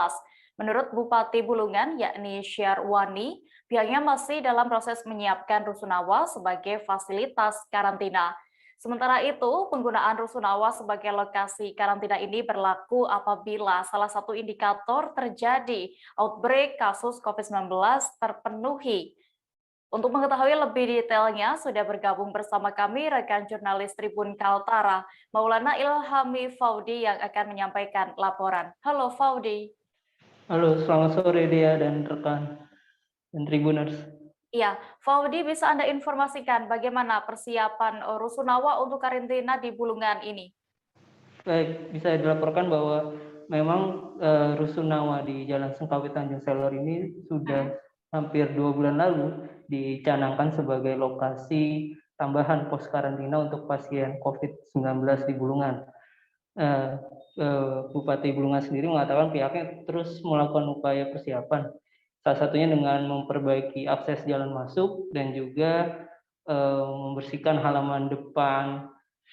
[SPEAKER 1] Menurut Bupati Bulungan, yakni Syarwani, pihaknya masih dalam proses menyiapkan rusunawa sebagai fasilitas karantina. Sementara itu, penggunaan rusunawa sebagai lokasi karantina ini berlaku apabila salah satu indikator terjadi outbreak kasus COVID-19 terpenuhi. Untuk mengetahui lebih detailnya, sudah bergabung bersama kami rekan jurnalis Tribun Kaltara, Maulana Ilhami Faudi yang akan menyampaikan laporan. Halo Faudi.
[SPEAKER 23] Halo, selamat sore Dea dan rekan dan Tribuners.
[SPEAKER 1] Iya, Faudi bisa Anda informasikan bagaimana persiapan rusunawa untuk karantina di Bulungan ini?
[SPEAKER 23] Baik, bisa dilaporkan bahwa memang rusunawa di Jalan Sengkawit Tanjung Selor ini sudah hampir 2 bulan lalu dicanangkan sebagai lokasi tambahan pos karantina untuk pasien COVID-19 di Bulungan. Bupati Bulungan sendiri mengatakan pihaknya terus melakukan upaya persiapan, salah satunya dengan memperbaiki akses jalan masuk dan juga membersihkan halaman depan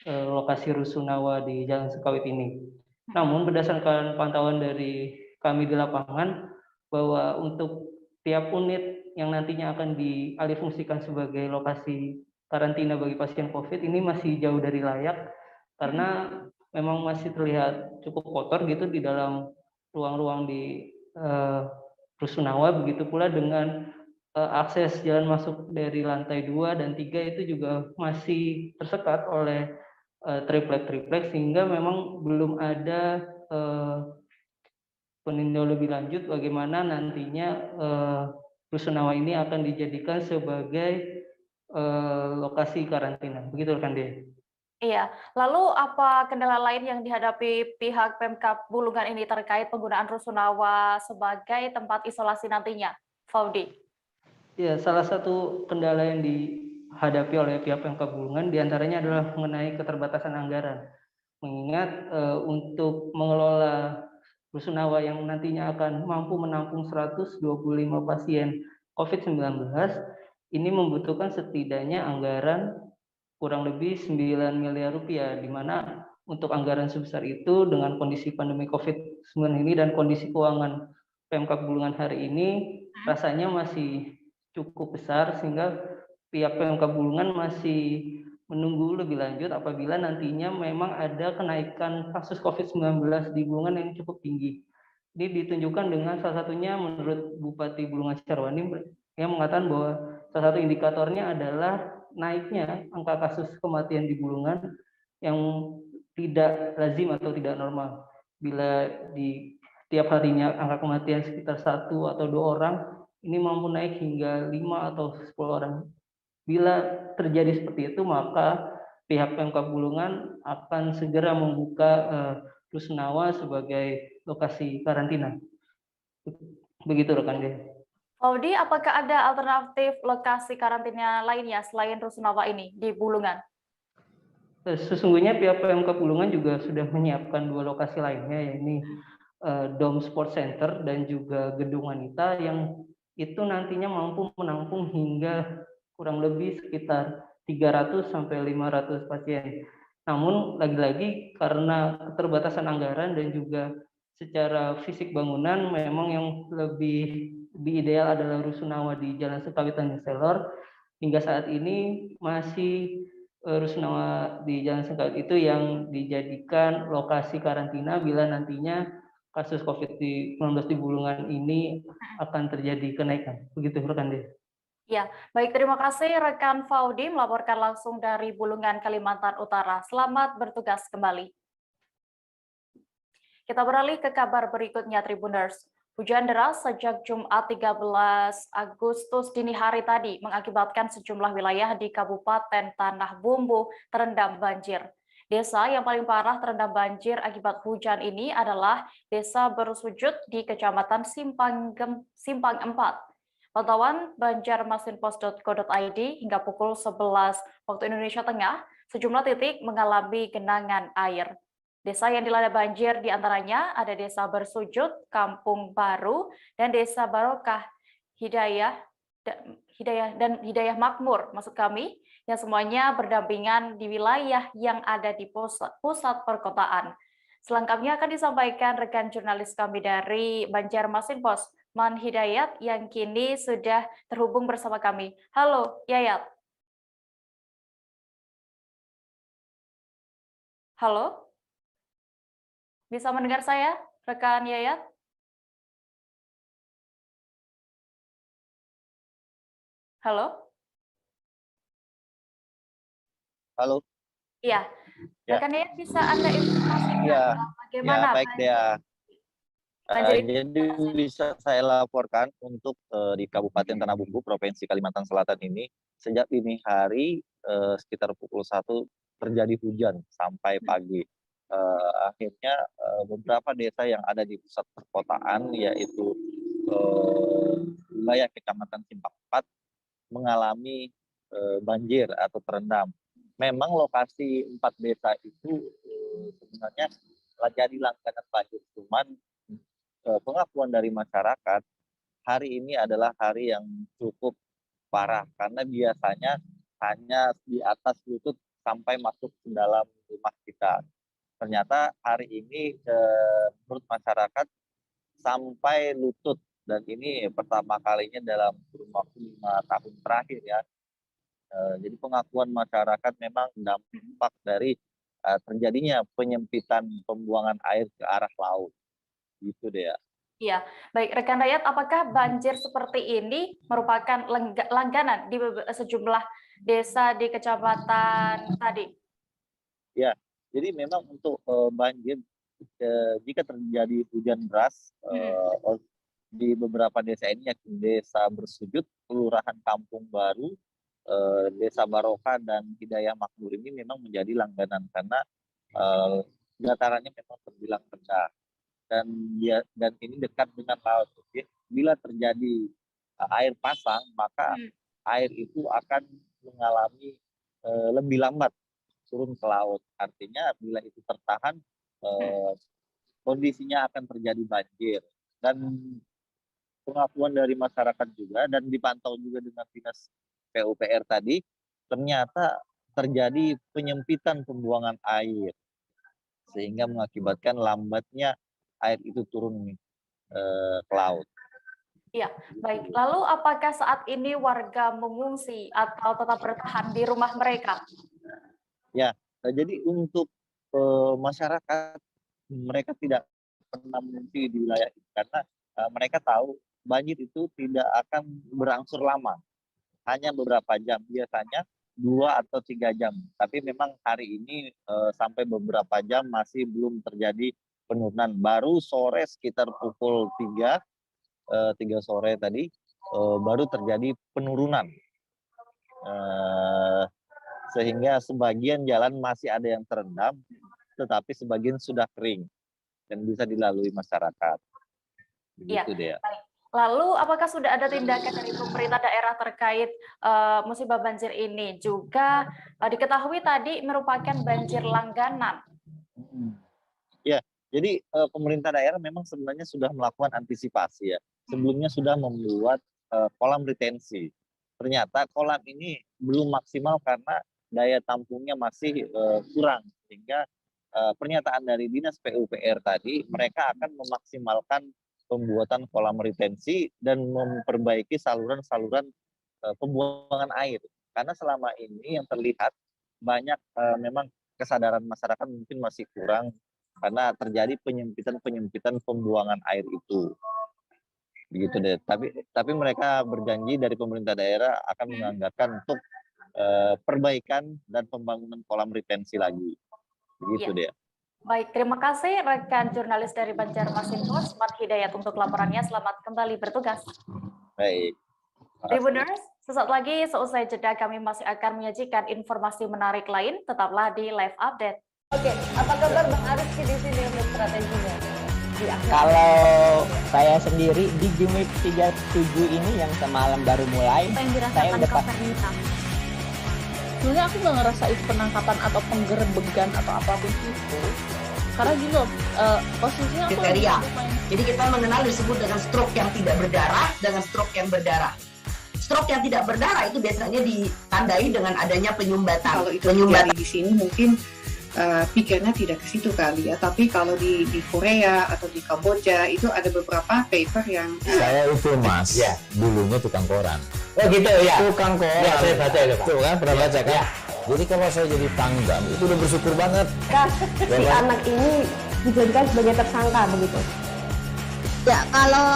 [SPEAKER 23] lokasi rusunawa di Jalan Sengkawit ini. Namun berdasarkan pantauan dari kami di lapangan bahwa untuk tiap unit yang nantinya akan dialihfungsikan sebagai lokasi karantina bagi pasien COVID ini masih jauh dari layak karena memang masih terlihat cukup kotor gitu di dalam ruang-ruang di rusunawa. Begitu pula dengan akses jalan masuk dari lantai 2 dan 3 itu juga masih tersekat oleh triplek sehingga memang belum ada peninjauan lebih lanjut bagaimana nantinya rusunawa ini akan dijadikan sebagai lokasi karantina. Begitu kan dia?
[SPEAKER 1] Iya, lalu apa kendala lain yang dihadapi pihak Pemkab Bulungan ini terkait penggunaan rusunawa sebagai tempat isolasi nantinya, Faudi?
[SPEAKER 23] Ya, salah satu kendala yang dihadapi oleh pihak Pemkab Bulungan diantaranya adalah mengenai keterbatasan anggaran. mengingat untuk mengelola Rusunawa yang nantinya akan mampu menampung 125 pasien COVID-19 ini membutuhkan setidaknya anggaran kurang lebih 9 miliar rupiah, di mana untuk anggaran sebesar itu dengan kondisi pandemi COVID-19 ini dan kondisi keuangan Pemkab Bulungan hari ini rasanya masih cukup besar, sehingga pihak Pemkab Bulungan masih menunggu lebih lanjut apabila nantinya memang ada kenaikan kasus COVID-19 di Bulungan yang cukup tinggi. Ini ditunjukkan dengan salah satunya menurut Bupati Bulungan Syarwani yang mengatakan bahwa salah satu indikatornya adalah naiknya angka kasus kematian di Bulungan yang tidak lazim atau tidak normal. Bila di tiap harinya angka kematian sekitar 1 atau 2 orang, ini mampu naik hingga 5 atau 10 orang. Bila terjadi seperti itu, maka pihak Pemkab Bulungan akan segera membuka Rusunawa sebagai lokasi karantina. Begitu rekan Dea.
[SPEAKER 1] Faudi, apakah ada alternatif lokasi karantina lainnya selain Rusunawa ini di Bulungan?
[SPEAKER 23] Sesungguhnya pihak Pemkab Bulungan juga sudah menyiapkan 2 lokasi lainnya, yakni Dome Sport Center dan juga Gedung Wanita yang itu nantinya mampu menampung hingga kurang lebih sekitar 300 sampai 500 pasien. Namun lagi-lagi karena keterbatasan anggaran dan juga secara fisik bangunan memang yang lebih ideal adalah Rusunawa di Jalan Sekawitan Selor. Hingga saat ini masih Rusunawa di Jalan Sengkawit itu yang dijadikan lokasi karantina bila nantinya kasus COVID-19 di Bulungan ini akan terjadi kenaikan. Begitu rekan Dea.
[SPEAKER 1] Ya, baik, terima kasih rekan Faudi melaporkan langsung dari Bulungan, Kalimantan Utara. Selamat bertugas kembali. Kita beralih ke kabar berikutnya, Tribuners. Hujan deras sejak Jumat 13 Agustus dini hari tadi mengakibatkan sejumlah wilayah di Kabupaten Tanah Bumbu terendam banjir. Desa yang paling parah terendam banjir akibat hujan ini adalah Desa Bersujud di Kecamatan Simpang 4. Pantauan banjarmasinpos.co.id hingga pukul 11 waktu Indonesia Tengah, sejumlah titik mengalami genangan air. Desa yang dilanda banjir diantaranya ada Desa Bersujud, Kampung Baru, dan Desa Barokah, Hidayah Makmur, maksud kami, yang semuanya berdampingan di wilayah yang ada di pusat perkotaan. Selengkapnya akan disampaikan rekan jurnalis kami dari Banjarmasinpos, Man Hidayat, yang kini sudah terhubung bersama kami. Halo, Yayat. Halo? Bisa mendengar saya, rekan Yayat? Halo?
[SPEAKER 5] Halo.
[SPEAKER 1] Iya.
[SPEAKER 5] Ya.
[SPEAKER 1] Rekan Yayat, bisa Anda informasikan
[SPEAKER 5] Ya,
[SPEAKER 1] bagaimana
[SPEAKER 5] ya baik Dea.
[SPEAKER 1] banjir
[SPEAKER 5] Jadi bisa saya laporkan untuk di Kabupaten Tanah Bumbu, Provinsi Kalimantan Selatan ini, sejak dini hari sekitar pukul 1 terjadi hujan sampai pagi. Akhirnya beberapa desa yang ada di pusat perkotaan, yaitu wilayah Kecamatan Simpang 4, mengalami banjir atau terendam. Memang lokasi 4 desa itu sebenarnya jadi langganan banjir, cuman pengakuan dari masyarakat hari ini adalah hari yang cukup parah karena biasanya hanya di atas lutut sampai masuk ke dalam rumah kita. Ternyata hari ini menurut masyarakat sampai lutut, dan ini pertama kalinya dalam kurun waktu 5 tahun terakhir ya. Jadi pengakuan masyarakat memang dampak dari terjadinya penyempitan pembuangan air ke arah laut. Gitu deh ya.
[SPEAKER 1] Iya, baik rekan rakyat, apakah banjir seperti ini merupakan langganan di sejumlah desa di kecamatan tadi?
[SPEAKER 5] Ya, jadi memang untuk banjir jika terjadi hujan deras di beberapa desa ini, yakni Desa Bersujud, Kelurahan Kampung Baru, Desa Barokah, dan Hidayah Makmur ini memang menjadi langganan karena datarannya memang terbilang rendah. Dan ini dekat dengan laut. Bila terjadi air pasang, maka air itu akan mengalami lebih lambat turun ke laut. Artinya bila itu tertahan, kondisinya akan terjadi banjir. Dan pengakuan dari masyarakat juga dan dipantau juga dengan dinas PUPR tadi, ternyata terjadi penyempitan pembuangan air sehingga mengakibatkan lambatnya air itu turun ke laut.
[SPEAKER 1] Iya, baik. Lalu apakah saat ini warga mengungsi atau tetap bertahan di rumah mereka?
[SPEAKER 5] Ya, jadi untuk masyarakat, mereka tidak pernah mengungsi di wilayah ini karena mereka tahu banjir itu tidak akan berangsur lama, hanya beberapa jam, biasanya 2 atau 3 jam. Tapi memang hari ini sampai beberapa jam masih belum terjadi penurunan. Baru sore sekitar pukul 3 sore tadi baru terjadi penurunan, sehingga sebagian jalan masih ada yang terendam, tetapi sebagian sudah kering dan bisa dilalui masyarakat. Begitu deh.
[SPEAKER 1] Lalu apakah sudah ada tindakan dari pemerintah daerah terkait musibah banjir ini? Juga diketahui tadi merupakan banjir langganan.
[SPEAKER 5] Ya, jadi pemerintah daerah memang sebenarnya sudah melakukan antisipasi ya. Sebelumnya sudah membuat kolam retensi. Ternyata kolam ini belum maksimal karena daya tampungnya masih kurang. Sehingga pernyataan dari dinas PUPR tadi, mereka akan memaksimalkan pembuatan kolam retensi dan memperbaiki saluran-saluran pembuangan air. Karena selama ini yang terlihat banyak memang kesadaran masyarakat mungkin masih kurang karena terjadi penyempitan pembuangan air itu. Begitu deh. Tapi mereka berjanji dari pemerintah daerah akan menganggarkan untuk perbaikan dan pembangunan kolam retensi lagi. Begitu deh.
[SPEAKER 1] Baik, terima kasih rekan jurnalis dari Banjarmasin Osman Hidayat untuk laporannya. Selamat kembali bertugas.
[SPEAKER 5] Baik.
[SPEAKER 1] Tribuners, sesaat lagi seusai jeda kami masih akan menyajikan informasi menarik lain. Tetaplah di Live Update.
[SPEAKER 15] Oke, apa kabar Bang Ariski di sini untuk strateginya?
[SPEAKER 14] Kalau saya sendiri di Jumip 37 ini yang semalam baru mulai, saya udah
[SPEAKER 15] sebenarnya aku nggak ngerasa itu penangkapan atau penggerebegan atau apapun itu, karena gini loh, posisinya aku
[SPEAKER 16] kriteria. Jadi kita mengenal disebut dengan stroke yang tidak berdarah dengan stroke yang berdarah. Stroke yang tidak berdarah itu biasanya ditandai dengan adanya penyumbatan.
[SPEAKER 17] Kalau itu terjadi di sini mungkin pikirnya tidak ke situ kali ya, tapi kalau di Korea atau di Kamboja itu ada beberapa paper yang
[SPEAKER 18] saya itu mas, dulunya tukang koran.
[SPEAKER 14] Oh gitu ya.
[SPEAKER 18] Tukang koran.
[SPEAKER 14] Ya, saya baca itu Pak.
[SPEAKER 18] Tuh kan pernah baca kan? Ya. Jadi kalau saya jadi tanggam itu udah bersyukur banget.
[SPEAKER 13] Si anak ini dijadikan sebagai tersangka begitu. Ya kalau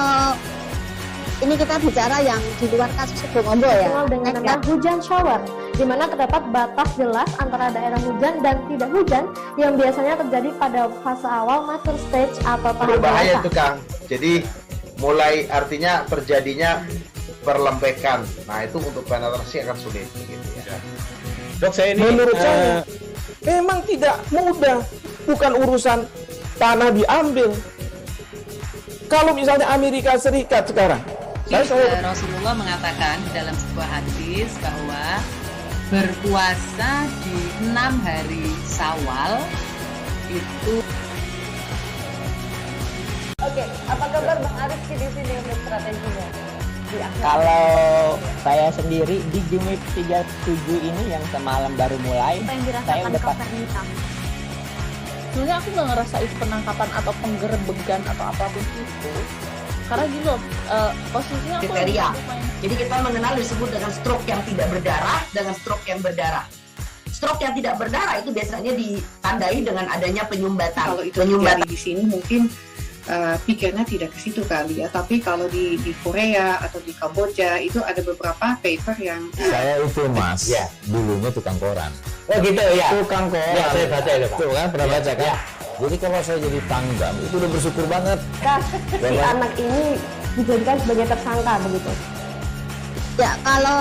[SPEAKER 13] ini kita bicara yang di luar kasus Sebongombo ya. Dengan nama hujan shower, di mana terdapat batas jelas antara daerah hujan dan tidak hujan yang biasanya terjadi pada fase awal mature stage atau tahap
[SPEAKER 19] berbahaya itu Kang. Jadi mulai artinya terjadinya perlempekan. Nah itu untuk penetrasi akan sulit. Gitu ya.
[SPEAKER 7] Dok, saya ini menurut saya memang tidak mudah, bukan urusan tanah diambil. Kalau misalnya Amerika Serikat sekarang,
[SPEAKER 20] Rasulullah mengatakan dalam sebuah hadis bahwa berpuasa di 6 hari Syawal itu.
[SPEAKER 15] Oke, apa kabar Bang Ariski di sini untuk strateginya?
[SPEAKER 14] Kalau saya sendiri di Jumip 37 ini yang semalam baru mulai, saya udah
[SPEAKER 15] sebenarnya aku nggak ngerasa itu penangkapan atau penggerebegan atau apapun itu, karena gini loh, posisinya aku
[SPEAKER 16] kriteria. Jadi kita mengenal disebut dengan stroke yang tidak berdarah dengan stroke yang berdarah. Stroke yang tidak berdarah itu biasanya ditandai dengan adanya penyumbatan.
[SPEAKER 17] Kalau itu terjadi di sini mungkin pikirnya tidak ke situ kali ya, tapi kalau di Korea atau di Kamboja itu ada beberapa paper yang
[SPEAKER 18] saya itu mas, dulunya tukang koran.
[SPEAKER 14] Oh gitu ya.
[SPEAKER 18] Tukang koran.
[SPEAKER 14] Ya, saya baca itu Pak.
[SPEAKER 18] Tuh kan pernah baca kan? Jadi kalau saya jadi tanggam itu udah bersyukur banget.
[SPEAKER 13] Si anak ini dijadikan sebagai tersangka begitu. Ya kalau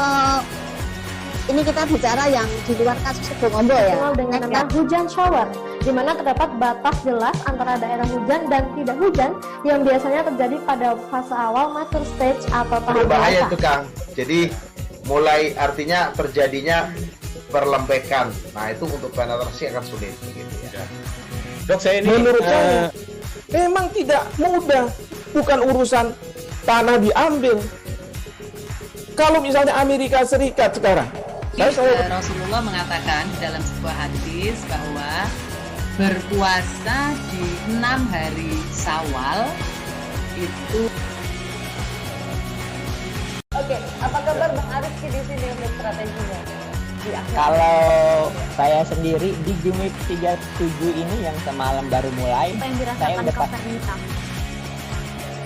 [SPEAKER 13] ini kita bicara yang di luar kasus Sebongombo ya. Dengan nama hujan shower, di mana terdapat batas jelas antara daerah hujan dan tidak hujan yang biasanya terjadi pada fase awal mature stage atau tahap
[SPEAKER 19] berbahaya
[SPEAKER 13] dewasa.
[SPEAKER 19] itu Kang. Jadi mulai artinya terjadinya berlembekan. Nah, itu untuk penetrasi akan sulit begitu ya.
[SPEAKER 18] Dok, saya ini menurut saya memang tidak mudah, bukan urusan tanah diambil. Kalau misalnya Amerika Serikat sekarang,
[SPEAKER 20] Rasulullah mengatakan di dalam sebuah hadis bahwa berpuasa di 6 hari Syawal itu.
[SPEAKER 15] Oke, apa kabar Bang Arifki di sini untuk strateginya?
[SPEAKER 14] Kalau saya sendiri di Jumip 37 ini yang semalam baru mulai, saya udah pasti.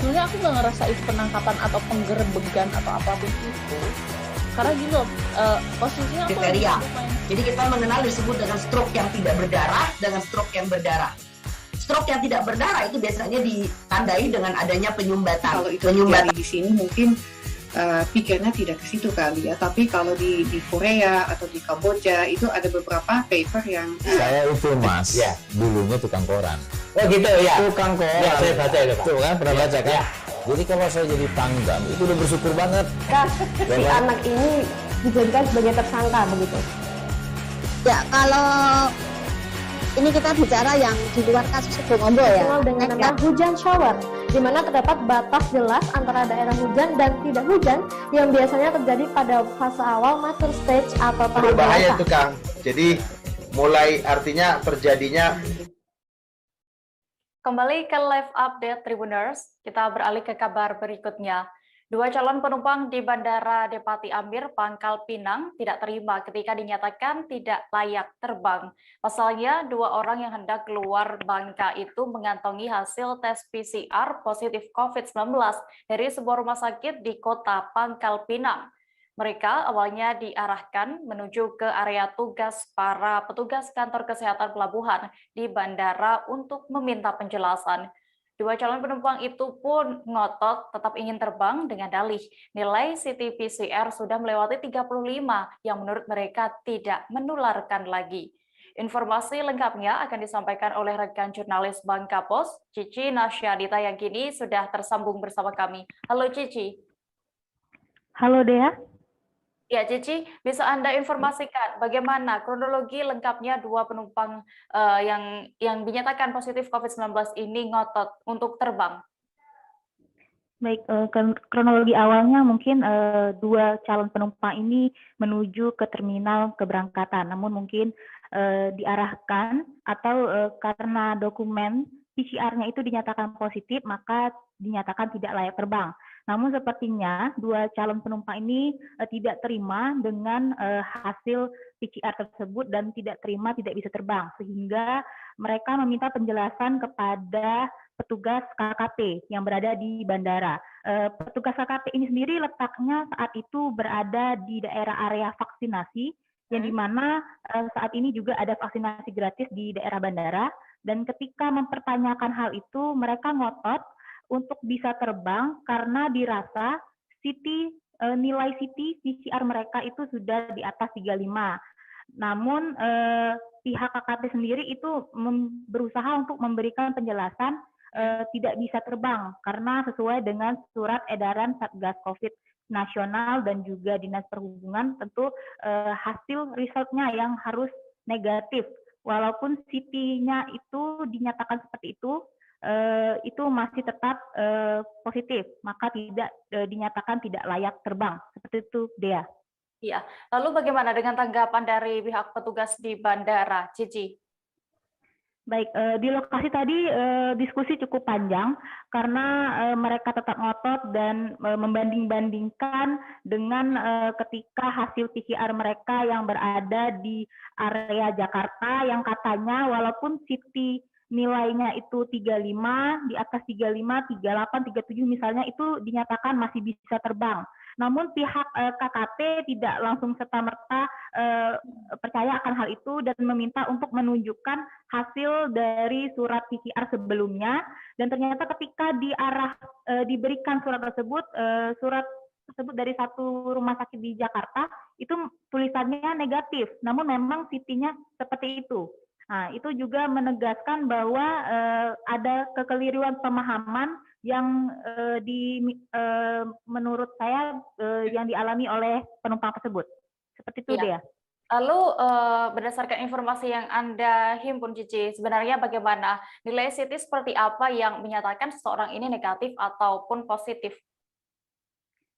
[SPEAKER 15] Sebenarnya aku nggak ngerasa itu penangkapan atau penggerebegan atau apapun itu. Karena gini loh, posisinya aku
[SPEAKER 16] kriteria. Jadi kita mengenal disebut dengan stroke yang tidak berdarah dengan stroke yang berdarah. Stroke yang tidak berdarah itu biasanya ditandai dengan adanya penyumbatan.
[SPEAKER 17] Kalau itu terjadi di sini mungkin pikirnya tidak ke situ kali ya, tapi kalau di Korea atau di Kamboja itu ada beberapa paper yang
[SPEAKER 18] saya itu mas, dulunya tukang koran.
[SPEAKER 14] Oh gitu ya.
[SPEAKER 18] Tukang koran.
[SPEAKER 14] Ya, saya baca itu Pak.
[SPEAKER 18] Tuh kan pernah baca kan? Jadi kalau saya jadi tanggam itu udah bersyukur banget.
[SPEAKER 13] Si anak ini dijadikan sebagai tersangka begitu. Ya kalau ini kita bicara yang di luar kasus Sebongombo ya. Dengan nama hujan shower, di mana terdapat batas jelas antara daerah hujan dan tidak hujan yang biasanya terjadi pada fase awal mature stage atau tahap
[SPEAKER 19] Berbahaya
[SPEAKER 13] dewasa.
[SPEAKER 19] itu Kang. Jadi mulai artinya terjadinya.
[SPEAKER 1] Kembali ke live update Tribuners, kita beralih ke kabar berikutnya. 2 calon penumpang di Bandara Depati Amir, Pangkal Pinang tidak terima ketika dinyatakan tidak layak terbang. Pasalnya, 2 orang yang hendak keluar Bangka itu mengantongi hasil tes PCR positif COVID-19 dari sebuah rumah sakit di kota Pangkal Pinang. Mereka awalnya diarahkan menuju ke area tugas para petugas kantor kesehatan pelabuhan di bandara untuk meminta penjelasan. 2 calon penumpang itu pun ngotot tetap ingin terbang dengan dalih nilai CT PCR sudah melewati 35 yang menurut mereka tidak menularkan lagi. Informasi lengkapnya akan disampaikan oleh rekan jurnalis Bangka Post, Cici Nasyadita yang kini sudah tersambung bersama kami. Halo Cici.
[SPEAKER 6] Halo Dea.
[SPEAKER 1] Ya, Cici, bisa Anda informasikan bagaimana kronologi lengkapnya 2 penumpang yang dinyatakan positif COVID-19 ini ngotot untuk terbang?
[SPEAKER 6] Baik, kronologi awalnya mungkin 2 calon penumpang ini menuju ke terminal keberangkatan, namun mungkin diarahkan atau karena dokumen PCR-nya itu dinyatakan positif, maka dinyatakan tidak layak terbang. Namun sepertinya 2 calon penumpang ini tidak terima dengan hasil PCR tersebut dan tidak terima tidak bisa terbang, sehingga mereka meminta penjelasan kepada petugas KKP yang berada di bandara. Petugas KKP ini sendiri letaknya saat itu berada di daerah area vaksinasi, yang dimana saat ini juga ada vaksinasi gratis di daerah bandara, dan ketika mempertanyakan hal itu mereka ngotot untuk bisa terbang karena dirasa nilai CT PCR mereka itu sudah di atas 35. Namun pihak KKP sendiri itu berusaha untuk memberikan penjelasan tidak bisa terbang karena sesuai dengan surat edaran Satgas Covid nasional dan juga Dinas Perhubungan, tentu hasil resultnya yang harus negatif. Walaupun CT-nya itu dinyatakan seperti itu masih tetap positif, maka tidak dinyatakan tidak layak terbang. Seperti itu, Dea.
[SPEAKER 1] Iya. Lalu bagaimana dengan tanggapan dari pihak petugas di bandara, Cici?
[SPEAKER 6] Baik, di lokasi tadi diskusi cukup panjang karena mereka tetap ngotot dan membanding-bandingkan dengan ketika hasil PCR mereka yang berada di area Jakarta yang katanya walaupun CT nilainya itu 35, di atas 35, 38, 37 misalnya itu dinyatakan masih bisa terbang. Namun pihak KKP tidak langsung serta-merta percaya akan hal itu dan meminta untuk menunjukkan hasil dari surat PCR sebelumnya, dan ternyata ketika diberikan surat tersebut dari satu rumah sakit di Jakarta itu tulisannya negatif, namun memang CT-nya seperti itu. Nah, itu juga menegaskan bahwa ada kekeliruan pemahaman yang menurut saya yang dialami oleh penumpang tersebut. Seperti itu, Dea.
[SPEAKER 1] Lalu berdasarkan informasi yang Anda himpun, Cici, sebenarnya bagaimana nilai CT seperti apa yang menyatakan seseorang ini negatif ataupun positif?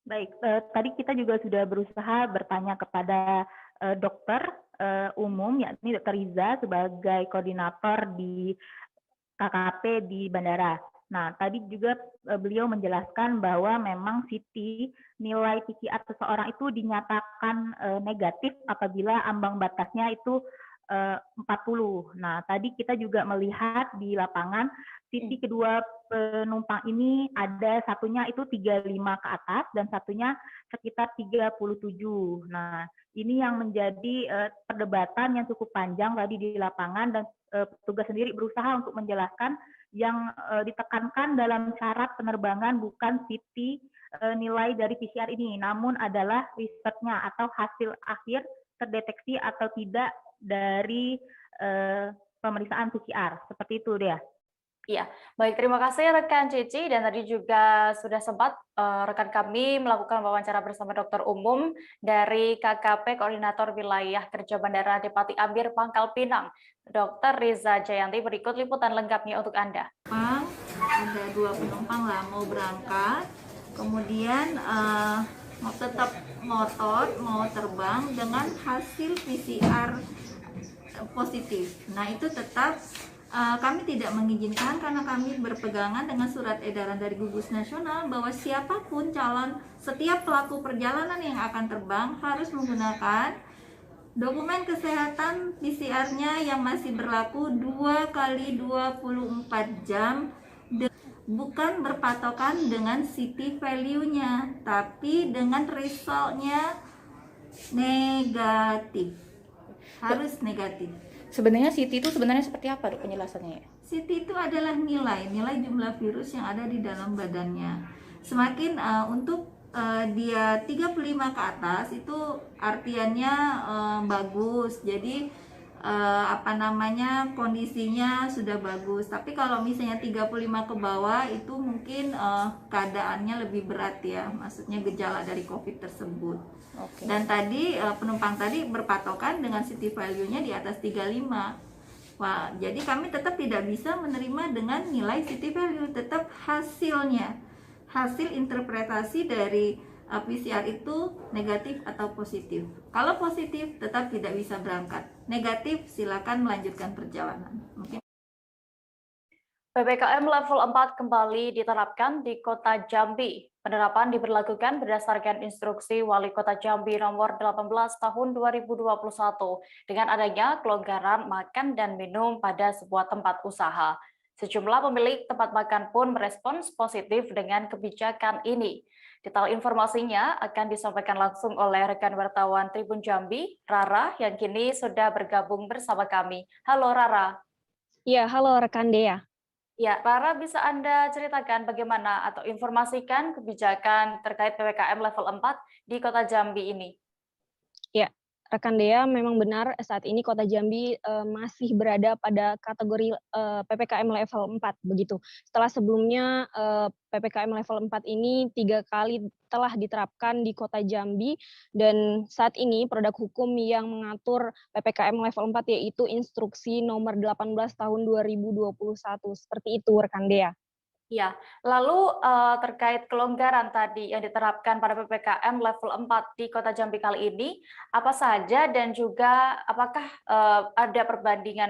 [SPEAKER 6] Baik, tadi kita juga sudah berusaha bertanya kepada dokter umum, yakni Dr. Riza sebagai koordinator di KKP di bandara. Nah, tadi juga beliau menjelaskan bahwa memang CT nilai PCR seseorang itu dinyatakan negatif apabila ambang batasnya itu 40. Nah, tadi kita juga melihat di lapangan CT kedua penumpang ini ada satunya itu 35 ke atas dan satunya sekitar 37. Nah, ini yang menjadi perdebatan yang cukup panjang tadi di lapangan dan petugas sendiri berusaha untuk menjelaskan yang ditekankan dalam syarat penerbangan bukan CT nilai dari PCR ini, namun adalah risetnya atau hasil akhir terdeteksi atau tidak dari pemeriksaan PCR. Seperti itu, Dea.
[SPEAKER 1] Iya, baik, terima kasih rekan Cici, dan tadi juga sudah sempat rekan kami melakukan wawancara bersama dokter umum dari KKP Koordinator Wilayah Kerja Bandara Depati Amir Pangkal Pinang, Dr. Riza Jayanti. Berikut liputan lengkapnya untuk Anda.
[SPEAKER 12] Ada 2 penumpang lah mau berangkat, kemudian mau tetap ngotot, mau terbang dengan hasil PCR positif. Nah, itu tetap kami tidak mengizinkan karena kami berpegangan dengan surat edaran dari Gugus Nasional bahwa siapapun setiap pelaku perjalanan yang akan terbang harus menggunakan dokumen kesehatan PCR-nya yang masih berlaku 2 kali 24 jam, bukan berpatokan dengan CT value-nya, tapi dengan result-nya negatif. Harus negatif.
[SPEAKER 15] Sebenarnya CT itu sebenarnya seperti apa, Dok, penjelasannya?
[SPEAKER 12] CT itu adalah nilai jumlah virus yang ada di dalam badannya. Semakin untuk dia 35 ke atas itu artiannya bagus. Jadi kondisinya sudah bagus. Tapi kalau misalnya 35 ke bawah itu mungkin keadaannya lebih berat ya, maksudnya gejala dari COVID tersebut. Okay. Dan tadi penumpang tadi berpatokan dengan CT value-nya di atas 35. Wah, jadi kami tetap tidak bisa menerima dengan nilai CT value, tetap hasilnya. Hasil interpretasi dari PCR itu negatif atau positif. Kalau positif tetap tidak bisa berangkat. Negatif silakan melanjutkan perjalanan. Mungkin
[SPEAKER 1] PPKM level 4 kembali diterapkan di Kota Jambi. Penerapan diberlakukan berdasarkan instruksi Wali Kota Jambi nomor 18 tahun 2021 dengan adanya kelonggaran makan dan minum pada sebuah tempat usaha. Sejumlah pemilik tempat makan pun merespons positif dengan kebijakan ini. Detail informasinya akan disampaikan langsung oleh rekan wartawan Tribun Jambi, Rara, yang kini sudah bergabung bersama kami. Halo Rara.
[SPEAKER 8] Ya, halo rekan Dea.
[SPEAKER 1] Ya, Rara, bisa Anda ceritakan bagaimana atau informasikan kebijakan terkait PPKM level 4 di Kota Jambi ini?
[SPEAKER 8] Ya, rekan Dea, memang benar saat ini Kota Jambi masih berada pada kategori PPKM level 4 begitu. Setelah sebelumnya PPKM level 4 ini 3 kali telah diterapkan di Kota Jambi, dan saat ini produk hukum yang mengatur PPKM level 4 yaitu instruksi nomor 18 tahun 2021. Seperti itu rekan Dea.
[SPEAKER 1] Ya, lalu terkait kelonggaran tadi yang diterapkan pada PPKM level 4 di Kota Jambi kali ini, apa saja dan juga apakah ada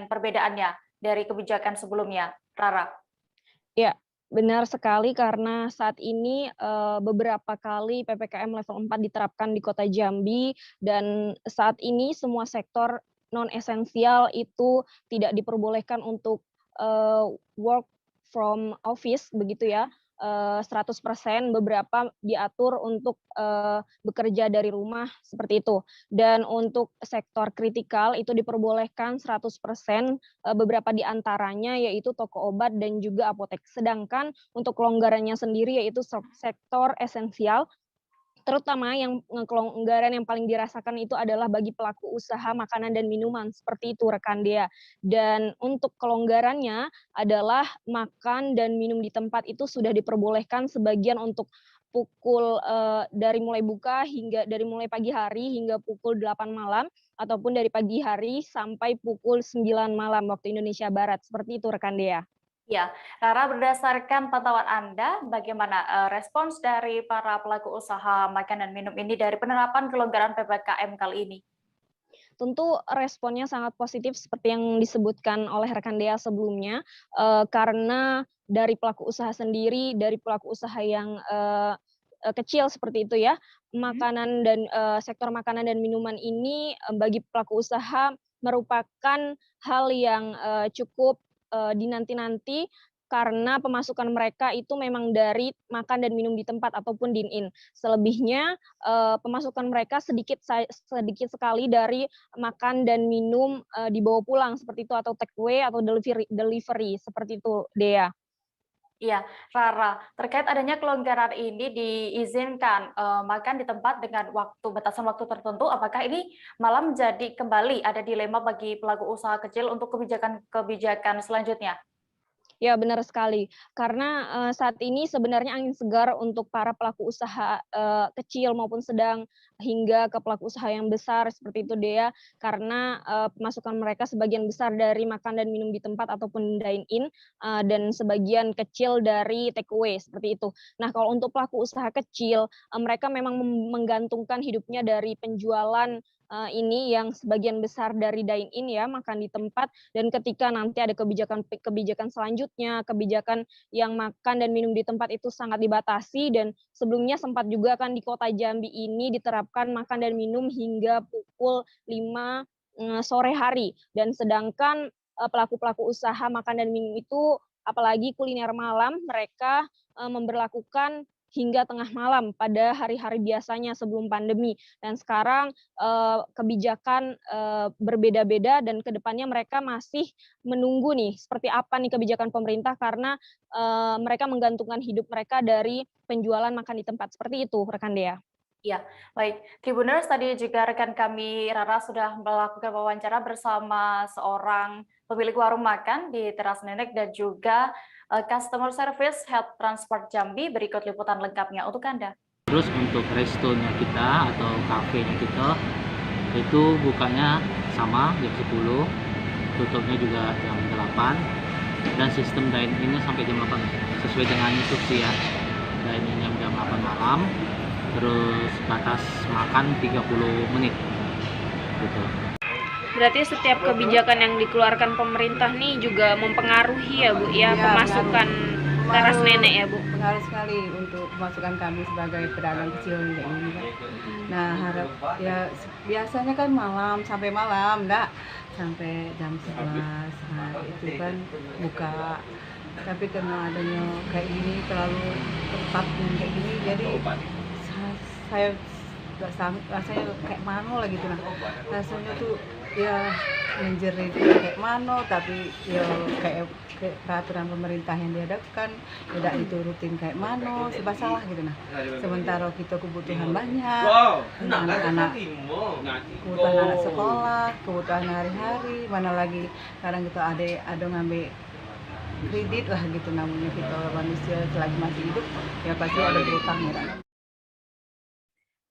[SPEAKER 1] perbedaannya dari kebijakan sebelumnya, Rara?
[SPEAKER 8] Ya, benar sekali karena saat ini beberapa kali PPKM level 4 diterapkan di Kota Jambi, dan saat ini semua sektor non-esensial itu tidak diperbolehkan untuk work from office begitu ya, 100%, beberapa diatur untuk bekerja dari rumah seperti itu. Dan untuk sektor kritikal itu diperbolehkan 100%, beberapa diantaranya yaitu toko obat dan juga apotek. Sedangkan untuk kelonggarannya sendiri yaitu sektor esensial, terutama yang kelonggaran yang paling dirasakan itu adalah bagi pelaku usaha makanan dan minuman, seperti itu rekan Dea. Dan untuk kelonggarannya adalah makan dan minum di tempat itu sudah diperbolehkan sebagian untuk dari mulai buka dari mulai pagi hari hingga pukul 8 malam ataupun dari pagi hari sampai pukul 9 malam waktu Indonesia Barat. Seperti itu rekan Dea.
[SPEAKER 1] Ya, Rara, berdasarkan pantauan Anda, bagaimana respons dari para pelaku usaha makan dan minum ini dari penerapan kelonggaran PPKM kali ini?
[SPEAKER 8] Tentu responnya sangat positif seperti yang disebutkan oleh rekan Dea sebelumnya, karena dari pelaku usaha sendiri, dari pelaku usaha yang kecil seperti itu ya, makanan dan sektor makanan dan minuman ini bagi pelaku usaha merupakan hal yang cukup dinanti-nanti karena pemasukan mereka itu memang dari makan dan minum di tempat ataupun dine-in. Selebihnya pemasukan mereka sedikit sekali dari makan dan minum dibawa pulang seperti itu atau take away atau delivery seperti itu, Dea.
[SPEAKER 1] Iya, Rara, terkait adanya kelonggaran ini diizinkan makan di tempat dengan batasan waktu tertentu, apakah ini malah menjadi kembali ada dilema bagi pelaku usaha kecil untuk kebijakan selanjutnya?
[SPEAKER 8] Ya, benar sekali. Karena saat ini sebenarnya angin segar untuk para pelaku usaha kecil maupun sedang hingga ke pelaku usaha yang besar seperti itu, Dea. Karena pemasukan mereka sebagian besar dari makan dan minum di tempat ataupun dine-in dan sebagian kecil dari take away seperti itu. Nah, kalau untuk pelaku usaha kecil, mereka memang menggantungkan hidupnya dari penjualan ini yang sebagian besar dari dine-in ya, makan di tempat, dan ketika nanti ada kebijakan selanjutnya, kebijakan yang makan dan minum di tempat itu sangat dibatasi, dan sebelumnya sempat juga kan di Kota Jambi ini diterapkan makan dan minum hingga pukul 5 sore hari, dan sedangkan pelaku-pelaku usaha makan dan minum itu apalagi kuliner malam mereka memberlakukan hingga tengah malam pada hari-hari biasanya sebelum pandemi. Dan sekarang kebijakan berbeda-beda dan kedepannya mereka masih menunggu nih seperti apa nih kebijakan pemerintah karena mereka menggantungkan hidup mereka dari penjualan makan di tempat. Seperti itu, rekan Dea.
[SPEAKER 1] Ya, baik. Tribuners, tadi juga rekan kami Rara sudah melakukan wawancara bersama seorang pemilik warung makan di Teras Nenek dan juga Customer Service Health Transport Jambi. Berikut liputan lengkapnya untuk Anda.
[SPEAKER 9] Terus untuk restonya kita atau kafenya kita itu bukanya sama jam 10, tutupnya juga jam 8, dan sistem dine-in-nya sampai jam 8 sesuai dengan instruksi ya. Dine-in jam 8 malam, terus batas makan 30 menit gitu.
[SPEAKER 8] Berarti setiap kebijakan yang dikeluarkan pemerintah nih juga mempengaruhi ya Bu ya, pemasukan Teras Nenek ya Bu.
[SPEAKER 10] Pengaruh sekali untuk pemasukan kami sebagai pedagang kecil kayak ini kan. Nah, ya biasanya kan malam sampai malam, enggak sampai jam 11. Nah, itu kan buka. Tapi karena adanya kayak gini terlalu tepat kayak gini, jadi saya rasanya kayak mano lah gitu. Nah, rasanya tuh ya menjerit kayak mano, tapi ya kayak peraturan pemerintah yang diadakan tidak diturutin kayak mano, serba salah gitu. Nah, sementara kita kebutuhan banyak, anak-anak kebutuhan anak sekolah, kebutuhan hari-hari, mana lagi kadang kita ada ngambil kredit lah gitu, namanya kita manusia selagi masih hidup ya pasti ada berutang ya.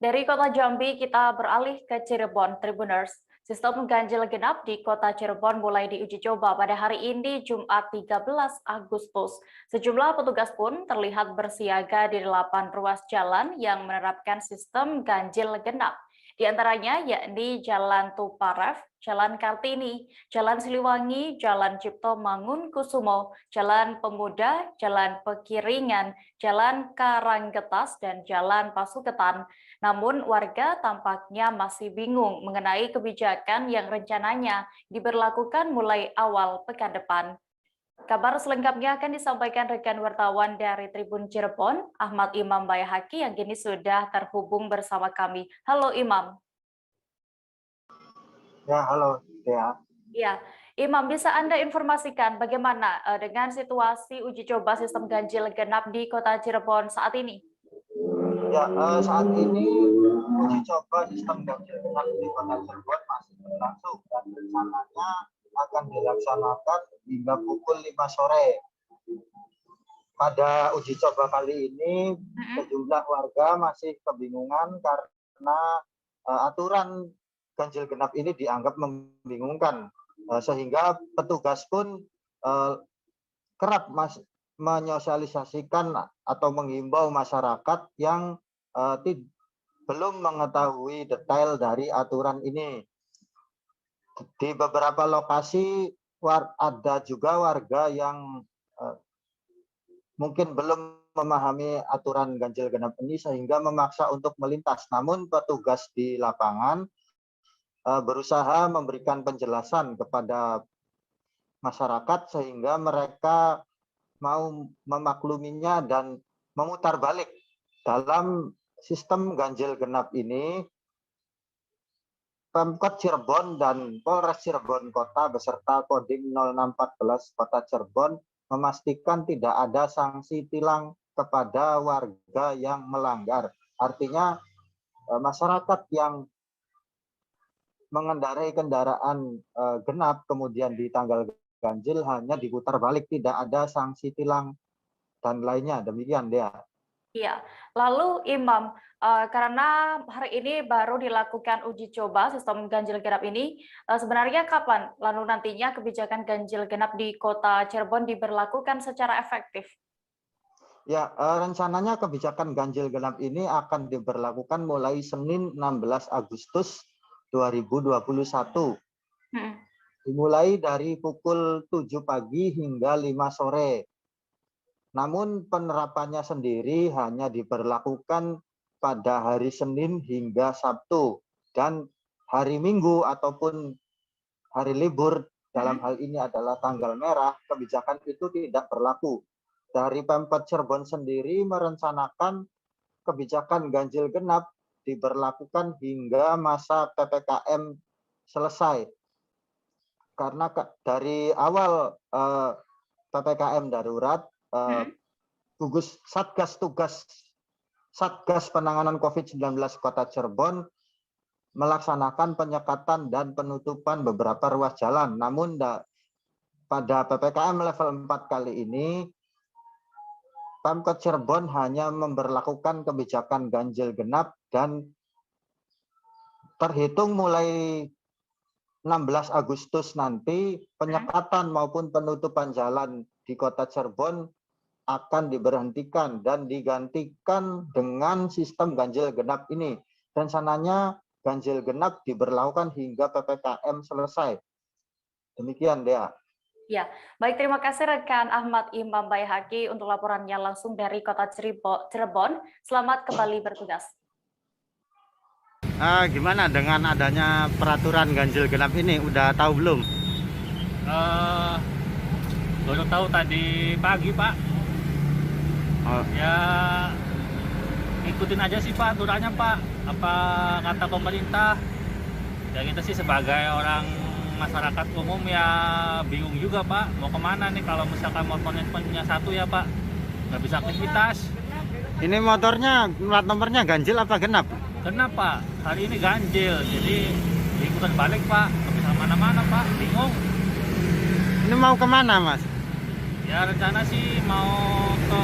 [SPEAKER 1] Dari Kota Jambi kita beralih ke Cirebon, Tribuners. Sistem ganjil genap di Kota Cirebon mulai diuji coba pada hari ini Jumat 13 Agustus. Sejumlah petugas pun terlihat bersiaga di 8 ruas jalan yang menerapkan sistem ganjil genap. Di antaranya yakni Jalan Tuparef, Jalan Kartini, Jalan Siliwangi, Jalan Cipto Mangunkusumo, Jalan Pemuda, Jalan Pekiringan, Jalan Karanggetas, dan Jalan Pasuketan. Namun warga tampaknya masih bingung mengenai kebijakan yang rencananya diberlakukan mulai awal pekan depan. Kabar selengkapnya akan disampaikan rekan wartawan dari Tribun Cirebon, Ahmad Imam Bayahaki, yang kini sudah terhubung bersama kami. Halo Imam.
[SPEAKER 11] Ya, halo.
[SPEAKER 1] Ya, Imam, bisa Anda informasikan bagaimana dengan situasi uji coba sistem ganjil genap di Kota Cirebon saat ini?
[SPEAKER 11] Ya, saat ini uji coba sistem ganjil genap di Kota Cirebon masih berlangsung dan rencananya akan dilaksanakan hingga pukul 5 sore. pada uji coba kali ini sejumlah warga masih kebingungan karena aturan ganjil genap ini dianggap membingungkan, sehingga petugas pun kerap menyosialisasikan atau menghimbau masyarakat yang belum mengetahui detail dari aturan ini. Di beberapa lokasi ada juga warga yang mungkin belum memahami aturan ganjil genap ini sehingga memaksa untuk melintas. Namun petugas di lapangan berusaha memberikan penjelasan kepada masyarakat sehingga mereka mau memakluminya dan memutar balik. Dalam sistem ganjil genap ini, Pemkot Cirebon dan Polres Cirebon Kota beserta Kodim 0614 Kota Cirebon memastikan tidak ada sanksi tilang kepada warga yang melanggar. Artinya masyarakat yang mengendarai kendaraan genap kemudian di tanggal ganjil hanya diputar balik, tidak ada sanksi tilang dan lainnya. Demikian dia.
[SPEAKER 1] Iya, lalu Imam, karena hari ini baru dilakukan uji coba sistem ganjil genap ini, sebenarnya kapan lalu nantinya kebijakan ganjil genap di Kota Cirebon diberlakukan secara efektif?
[SPEAKER 11] Ya, rencananya kebijakan ganjil genap ini akan diberlakukan mulai Senin 16 Agustus 2021. Dimulai dari pukul 7 pagi hingga 5 sore. Namun penerapannya sendiri hanya diberlakukan pada hari Senin hingga Sabtu, dan hari Minggu ataupun hari libur dalam hal ini adalah tanggal merah, kebijakan itu tidak berlaku. Dari Pemkot Cirebon sendiri merencanakan kebijakan ganjil genap diberlakukan hingga masa PPKM selesai. Karena dari awal PPKM darurat, gugus Satgas Penanganan COVID-19 Kota Cirebon melaksanakan penyekatan dan penutupan beberapa ruas jalan. Namun pada PPKM level 4 kali ini, Pemkot Cirebon hanya memberlakukan kebijakan ganjil genap dan terhitung mulai 16 Agustus nanti penyekatan maupun penutupan jalan di Kota Cirebon akan diberhentikan dan digantikan dengan sistem ganjil genap ini. Rencananya ganjil genap diberlakukan hingga PPKM selesai. Demikian, Dea.
[SPEAKER 1] Ya, baik, terima kasih rekan Ahmad Imam Baihaqi untuk laporannya langsung dari Kota Cirebon. Selamat kembali bertugas.
[SPEAKER 2] Gimana dengan adanya peraturan ganjil genap ini? Udah tahu belum?
[SPEAKER 23] Baru tahu tadi pagi, Pak. Ya, ikutin aja sih Pak aturannya, Pak. Apa kata pemerintah? Ya kita sih sebagai orang masyarakat umum ya bingung juga, Pak. Mau kemana nih kalau misalkan motornya punya satu ya, Pak? Nggak bisa aktivitas.
[SPEAKER 2] Ini motornya, plat nomornya ganjil apa genap?
[SPEAKER 23] Genap, Pak. Hari ini ganjil, jadi ikutan balik, Pak. Nggak bisa kemana-mana, Pak. Bingung.
[SPEAKER 2] Ini mau kemana, Mas?
[SPEAKER 23] Ya rencana sih mau ke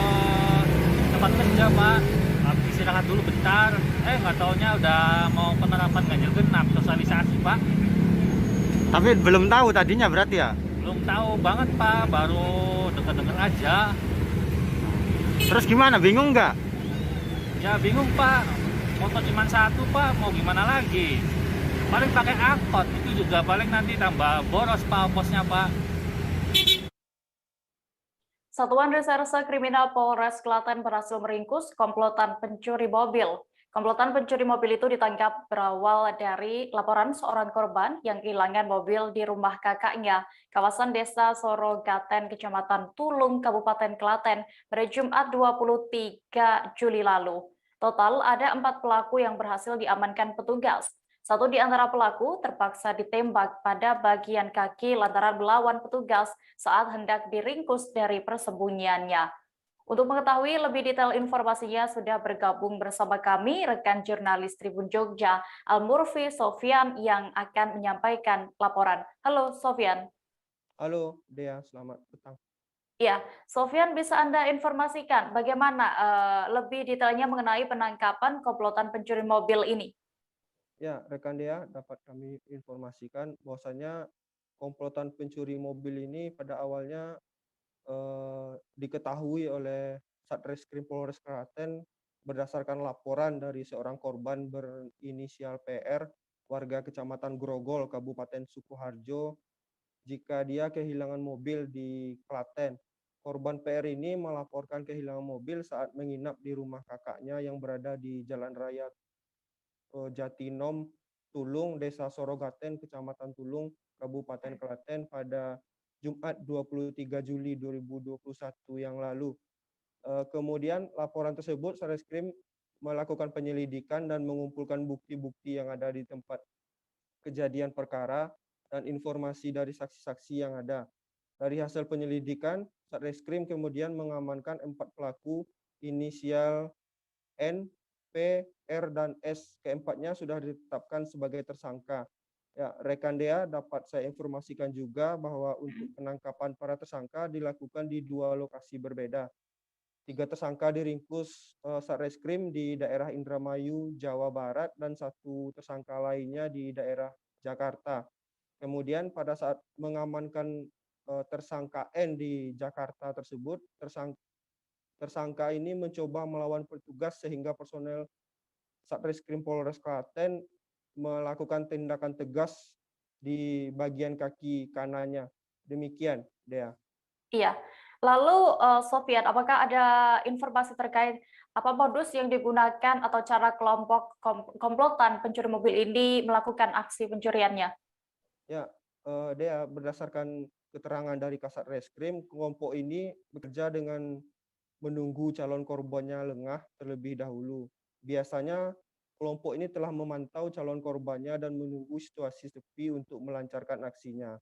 [SPEAKER 23] tempat kerja, Pak. Istirahat dulu bentar. Nggak taunya udah mau penerapan ganjil genap, sosialisasi, Pak.
[SPEAKER 2] Tapi belum tahu tadinya berarti ya?
[SPEAKER 23] Belum tahu banget, Pak. Baru denger-denger aja.
[SPEAKER 2] Terus gimana? Bingung nggak?
[SPEAKER 23] Ya bingung, Pak. Motor cuma satu, Pak. Mau gimana lagi? Paling pakai angkot. Itu juga paling nanti tambah boros, Pak, posnya, Pak.
[SPEAKER 1] Satuan Reserse Kriminal Polres Klaten berhasil meringkus komplotan pencuri mobil. Komplotan pencuri mobil itu ditangkap berawal dari laporan seorang korban yang kehilangan mobil di rumah kakaknya, kawasan Desa Sorogaten, Kecamatan Tulung, Kabupaten Klaten, pada Jumat 23 Juli lalu. Total ada 4 pelaku yang berhasil diamankan petugas. Satu di antara pelaku terpaksa ditembak pada bagian kaki lantaran melawan petugas saat hendak diringkus dari persembunyiannya. Untuk mengetahui lebih detail informasinya sudah bergabung bersama kami rekan jurnalis Tribun Jogja, Al-Murfi Sofyan yang akan menyampaikan laporan. Halo Sofyan.
[SPEAKER 21] Halo Dea, selamat petang.
[SPEAKER 1] Ya, Sofyan, bisa Anda informasikan bagaimana lebih detailnya mengenai penangkapan komplotan pencuri mobil ini?
[SPEAKER 4] Ya, rekan Dea, dapat kami informasikan bahwasanya komplotan pencuri mobil ini pada awalnya diketahui oleh Satreskrim Polres Klaten berdasarkan laporan dari seorang korban berinisial PR, warga Kecamatan Grogol, Kabupaten Sukoharjo, jika dia kehilangan mobil di Klaten. Korban PR ini melaporkan kehilangan mobil saat menginap di rumah kakaknya yang berada di Jalan Raya Jatinom, Tulung, Desa Sorogaten, Kecamatan Tulung, Kabupaten Klaten pada Jumat 23 Juli 2021 yang lalu. Kemudian laporan tersebut Satreskrim melakukan penyelidikan dan mengumpulkan bukti-bukti yang ada di tempat kejadian perkara dan informasi dari saksi-saksi yang ada. Dari hasil penyelidikan, Satreskrim kemudian mengamankan 4 pelaku inisial N, P, R, dan S. Keempatnya sudah ditetapkan sebagai tersangka. Ya, rekan Dea, dapat saya informasikan juga bahwa untuk penangkapan para tersangka dilakukan di 2 lokasi berbeda. 3 tersangka diringkus Satreskrim di daerah Indramayu, Jawa Barat, dan 1 tersangka lainnya di daerah Jakarta. Kemudian pada saat mengamankan tersangka N di Jakarta tersebut, tersangka ini mencoba melawan petugas sehingga personel Satreskrim Polres Klaten melakukan tindakan tegas di bagian kaki kanannya. Demikian, Dea.
[SPEAKER 1] Iya. Lalu, Sofyan, apakah ada informasi terkait apa modus yang digunakan atau cara kelompok komplotan pencuri mobil ini melakukan aksi pencuriannya?
[SPEAKER 4] Ya, Dea, berdasarkan keterangan dari Kasat Reskrim, kelompok ini bekerja dengan menunggu calon korbannya lengah terlebih dahulu. Biasanya kelompok ini telah memantau calon korbannya dan menunggu situasi sepi untuk melancarkan aksinya.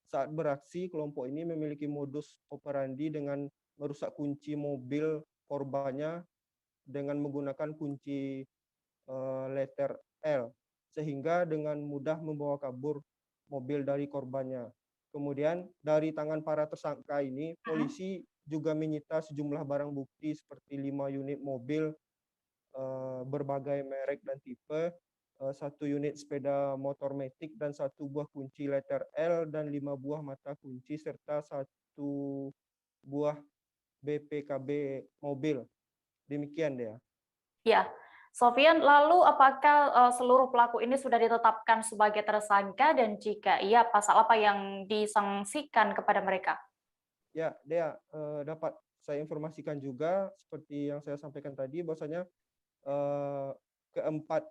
[SPEAKER 4] Saat beraksi, kelompok ini memiliki modus operandi dengan merusak kunci mobil korbannya dengan menggunakan kunci letter L, sehingga dengan mudah membawa kabur mobil dari korbannya. Kemudian dari tangan para tersangka ini, polisi juga menyita sejumlah barang bukti seperti 5 unit mobil berbagai merek dan tipe, 1 unit sepeda motor matic dan 1 buah kunci letter L dan 5 buah mata kunci serta 1 buah BPKB mobil. Demikian dia.
[SPEAKER 1] Ya, Sofyan, lalu apakah seluruh pelaku ini sudah ditetapkan sebagai tersangka dan jika iya, pasal apa yang disangsikan kepada mereka?
[SPEAKER 4] Ya, Dea, dapat saya informasikan juga seperti yang saya sampaikan tadi bahwasanya keempat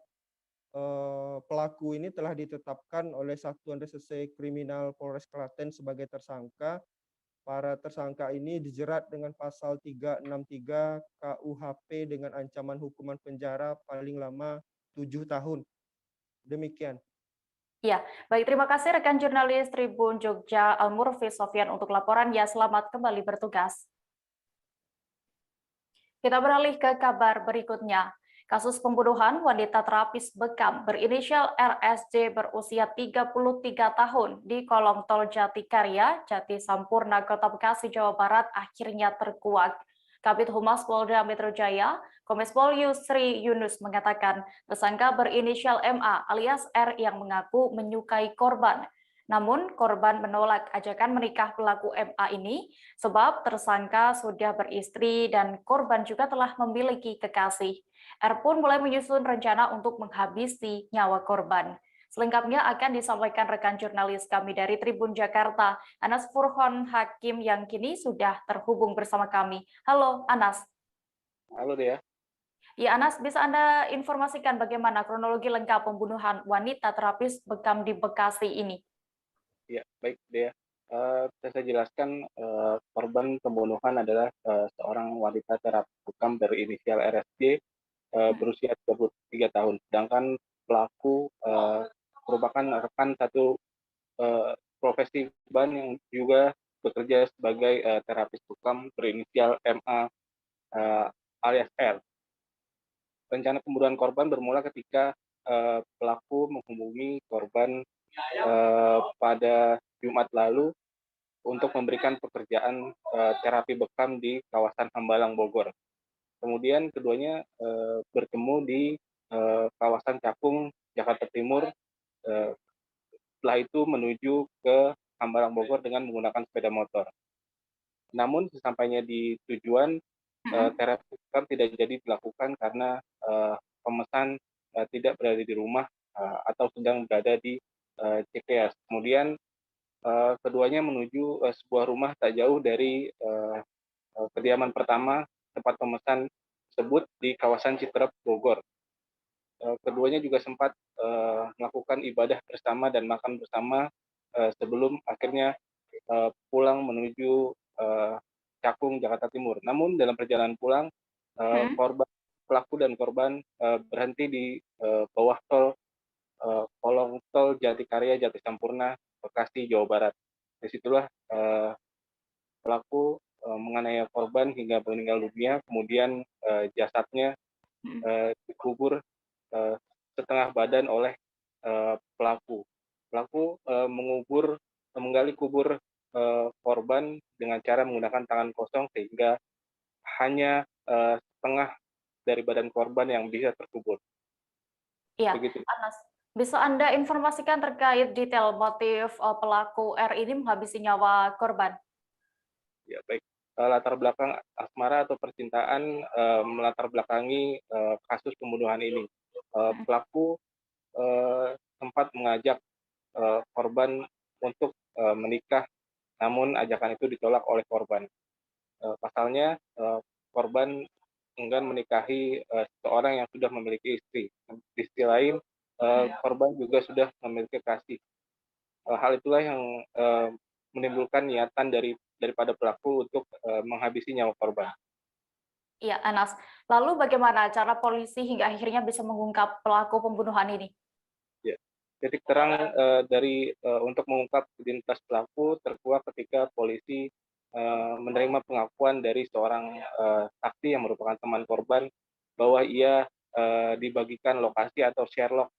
[SPEAKER 4] pelaku ini telah ditetapkan oleh Satuan Reserse Kriminal Polres Klaten sebagai tersangka. Para tersangka ini dijerat dengan pasal 363 KUHP dengan ancaman hukuman penjara paling lama 7 tahun. Demikian.
[SPEAKER 1] Ya, baik, terima kasih rekan jurnalis Tribun Jogja Al-Murfi Sofyan untuk laporan. Ya, selamat kembali bertugas. Kita beralih ke kabar berikutnya. Kasus pembunuhan wanita terapis Bekam berinisial RSJ berusia 33 tahun di kolong tol Jatikarya, Jati Sampurna, Kota Bekasi, Jawa Barat akhirnya terkuak. Kabid Humas Polda Metro Jaya, Kombes Pol Yusri Yunus mengatakan tersangka berinisial MA alias R yang mengaku menyukai korban. Namun korban menolak ajakan menikah pelaku MA ini sebab tersangka sudah beristri dan korban juga telah memiliki kekasih. R pun mulai menyusun rencana untuk menghabisi nyawa korban. Selengkapnya akan disampaikan rekan jurnalis kami dari Tribun Jakarta, Anas Furhon Hakim yang kini sudah terhubung bersama kami. Halo Anas.
[SPEAKER 3] Halo Dea.
[SPEAKER 1] Ya Anas, bisa Anda informasikan bagaimana kronologi lengkap pembunuhan wanita terapis Bekam di Bekasi ini?
[SPEAKER 3] Ya, baik Dea. Saya jelaskan korban pembunuhan adalah seorang wanita terapis Bekam berinisial RSJ berusia 33 tahun. Sedangkan pelaku merupakan rekan satu profesi ban yang juga bekerja sebagai terapis Bekam berinisial MA alias R. Rencana pembunuhan korban bermula ketika pelaku menghubungi korban pada Jumat lalu untuk memberikan pekerjaan terapi bekam di kawasan Hambalang, Bogor. Kemudian keduanya bertemu di kawasan Cakung, Jakarta Timur. Setelah itu menuju ke Hambalang, Bogor dengan menggunakan sepeda motor. Namun sesampainya di tujuan, terapi bekam tidak jadi dilakukan karena pemesan tidak berada di rumah atau sedang berada di CPS. Kemudian keduanya menuju sebuah rumah tak jauh dari kediaman pertama tempat pemesan tersebut di kawasan Citerep, Bogor. Keduanya juga sempat melakukan ibadah bersama dan makan bersama sebelum akhirnya pulang menuju Cakung, Jakarta Timur. Namun dalam perjalanan pulang, pelaku dan korban berhenti di bawah tol kolong tol Jatikarya Jati Sampurna, Bekasi, Jawa Barat. Disitulah pelaku menganiaya korban hingga meninggal dunia, kemudian jasadnya dikubur setengah badan oleh pelaku. Pelaku menggali kubur korban dengan cara menggunakan tangan kosong sehingga hanya setengah dari badan korban yang bisa terkubur.
[SPEAKER 1] Iya,
[SPEAKER 3] Begitu.
[SPEAKER 1] Anas. Bisa Anda informasikan terkait detail motif pelaku R ini menghabisi nyawa korban?
[SPEAKER 3] Ya, baik. Latar belakang asmara atau percintaan melatar belakangi kasus pembunuhan ini. Pelaku sempat mengajak korban untuk menikah, namun ajakan itu ditolak oleh korban. Pasalnya, korban enggan menikahi seseorang yang sudah memiliki istri. Di sisi lain, korban juga sudah memiliki kasih. Hal itulah yang menimbulkan niatan daripada pelaku untuk menghabisi nyawa korban.
[SPEAKER 1] Iya, Anas. Lalu bagaimana cara polisi hingga akhirnya bisa mengungkap pelaku pembunuhan ini?
[SPEAKER 3] Ya, titik terang untuk mengungkap identitas pelaku terkuak ketika polisi menerima pengakuan dari seorang saksi yang merupakan teman korban bahwa ia dibagikan lokasi atau Sherlock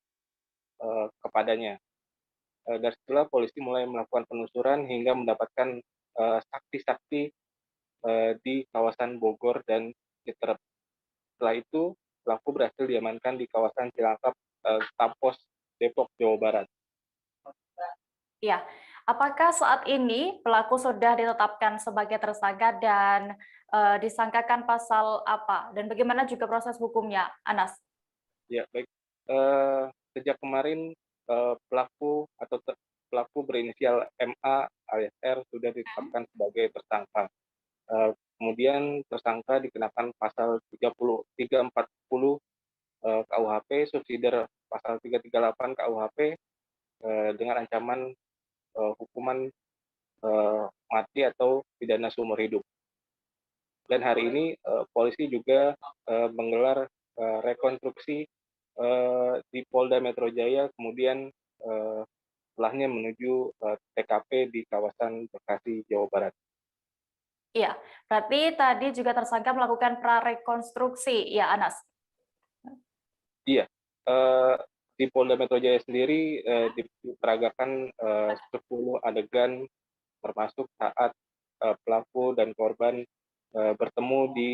[SPEAKER 3] kepadanya. Dari situlah polisi mulai melakukan penelusuran hingga mendapatkan saksi-saksi di kawasan Bogor dan Citerep. Setelah itu, pelaku berhasil diamankan di kawasan Cilangkap, Tapos, Depok, Jawa Barat.
[SPEAKER 1] Ya, apakah saat ini pelaku sudah ditetapkan sebagai tersangka dan disangkakan pasal apa? Dan bagaimana juga proses hukumnya, Anas?
[SPEAKER 3] Ya, baik. Sejak kemarin pelaku berinisial MA alias R sudah ditetapkan sebagai tersangka. Kemudian tersangka dikenakan pasal 340 KUHP, subsidiar pasal 338 KUHP dengan ancaman hukuman mati atau pidana seumur hidup. Dan hari ini polisi juga menggelar rekonstruksi di Polda Metro Jaya, kemudian setelahnya menuju TKP di kawasan Bekasi, Jawa Barat.
[SPEAKER 1] Iya, berarti tadi juga tersangka melakukan prarekonstruksi, ya Anas?
[SPEAKER 3] Iya, di Polda Metro Jaya sendiri diperagakan 10 adegan, termasuk saat pelaku dan korban bertemu di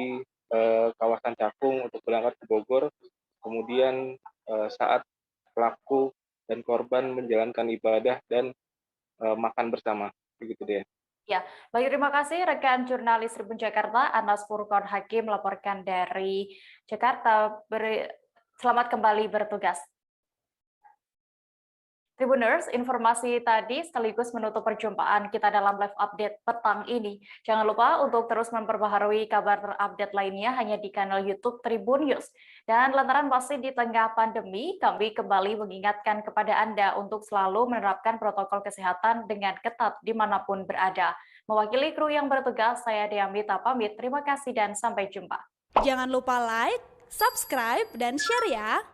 [SPEAKER 3] kawasan Cakung untuk berangkat ke Bogor. Kemudian saat pelaku dan korban menjalankan ibadah dan makan bersama, begitu deh.
[SPEAKER 1] Ya, baik, terima kasih rekan jurnalis Tribun Jakarta Anas Furqon Hakim melaporkan dari Jakarta. Selamat kembali bertugas. Tribuners, informasi tadi sekaligus menutup perjumpaan kita dalam live update petang ini. Jangan lupa untuk terus memperbaharui kabar terupdate lainnya hanya di kanal YouTube Tribun News. Dan lantaran masih di tengah pandemi, kami kembali mengingatkan kepada Anda untuk selalu menerapkan protokol kesehatan dengan ketat dimanapun berada. Mewakili kru yang bertugas, saya Dea Mita pamit. Terima kasih dan sampai jumpa.
[SPEAKER 5] Jangan lupa like, subscribe, dan share ya!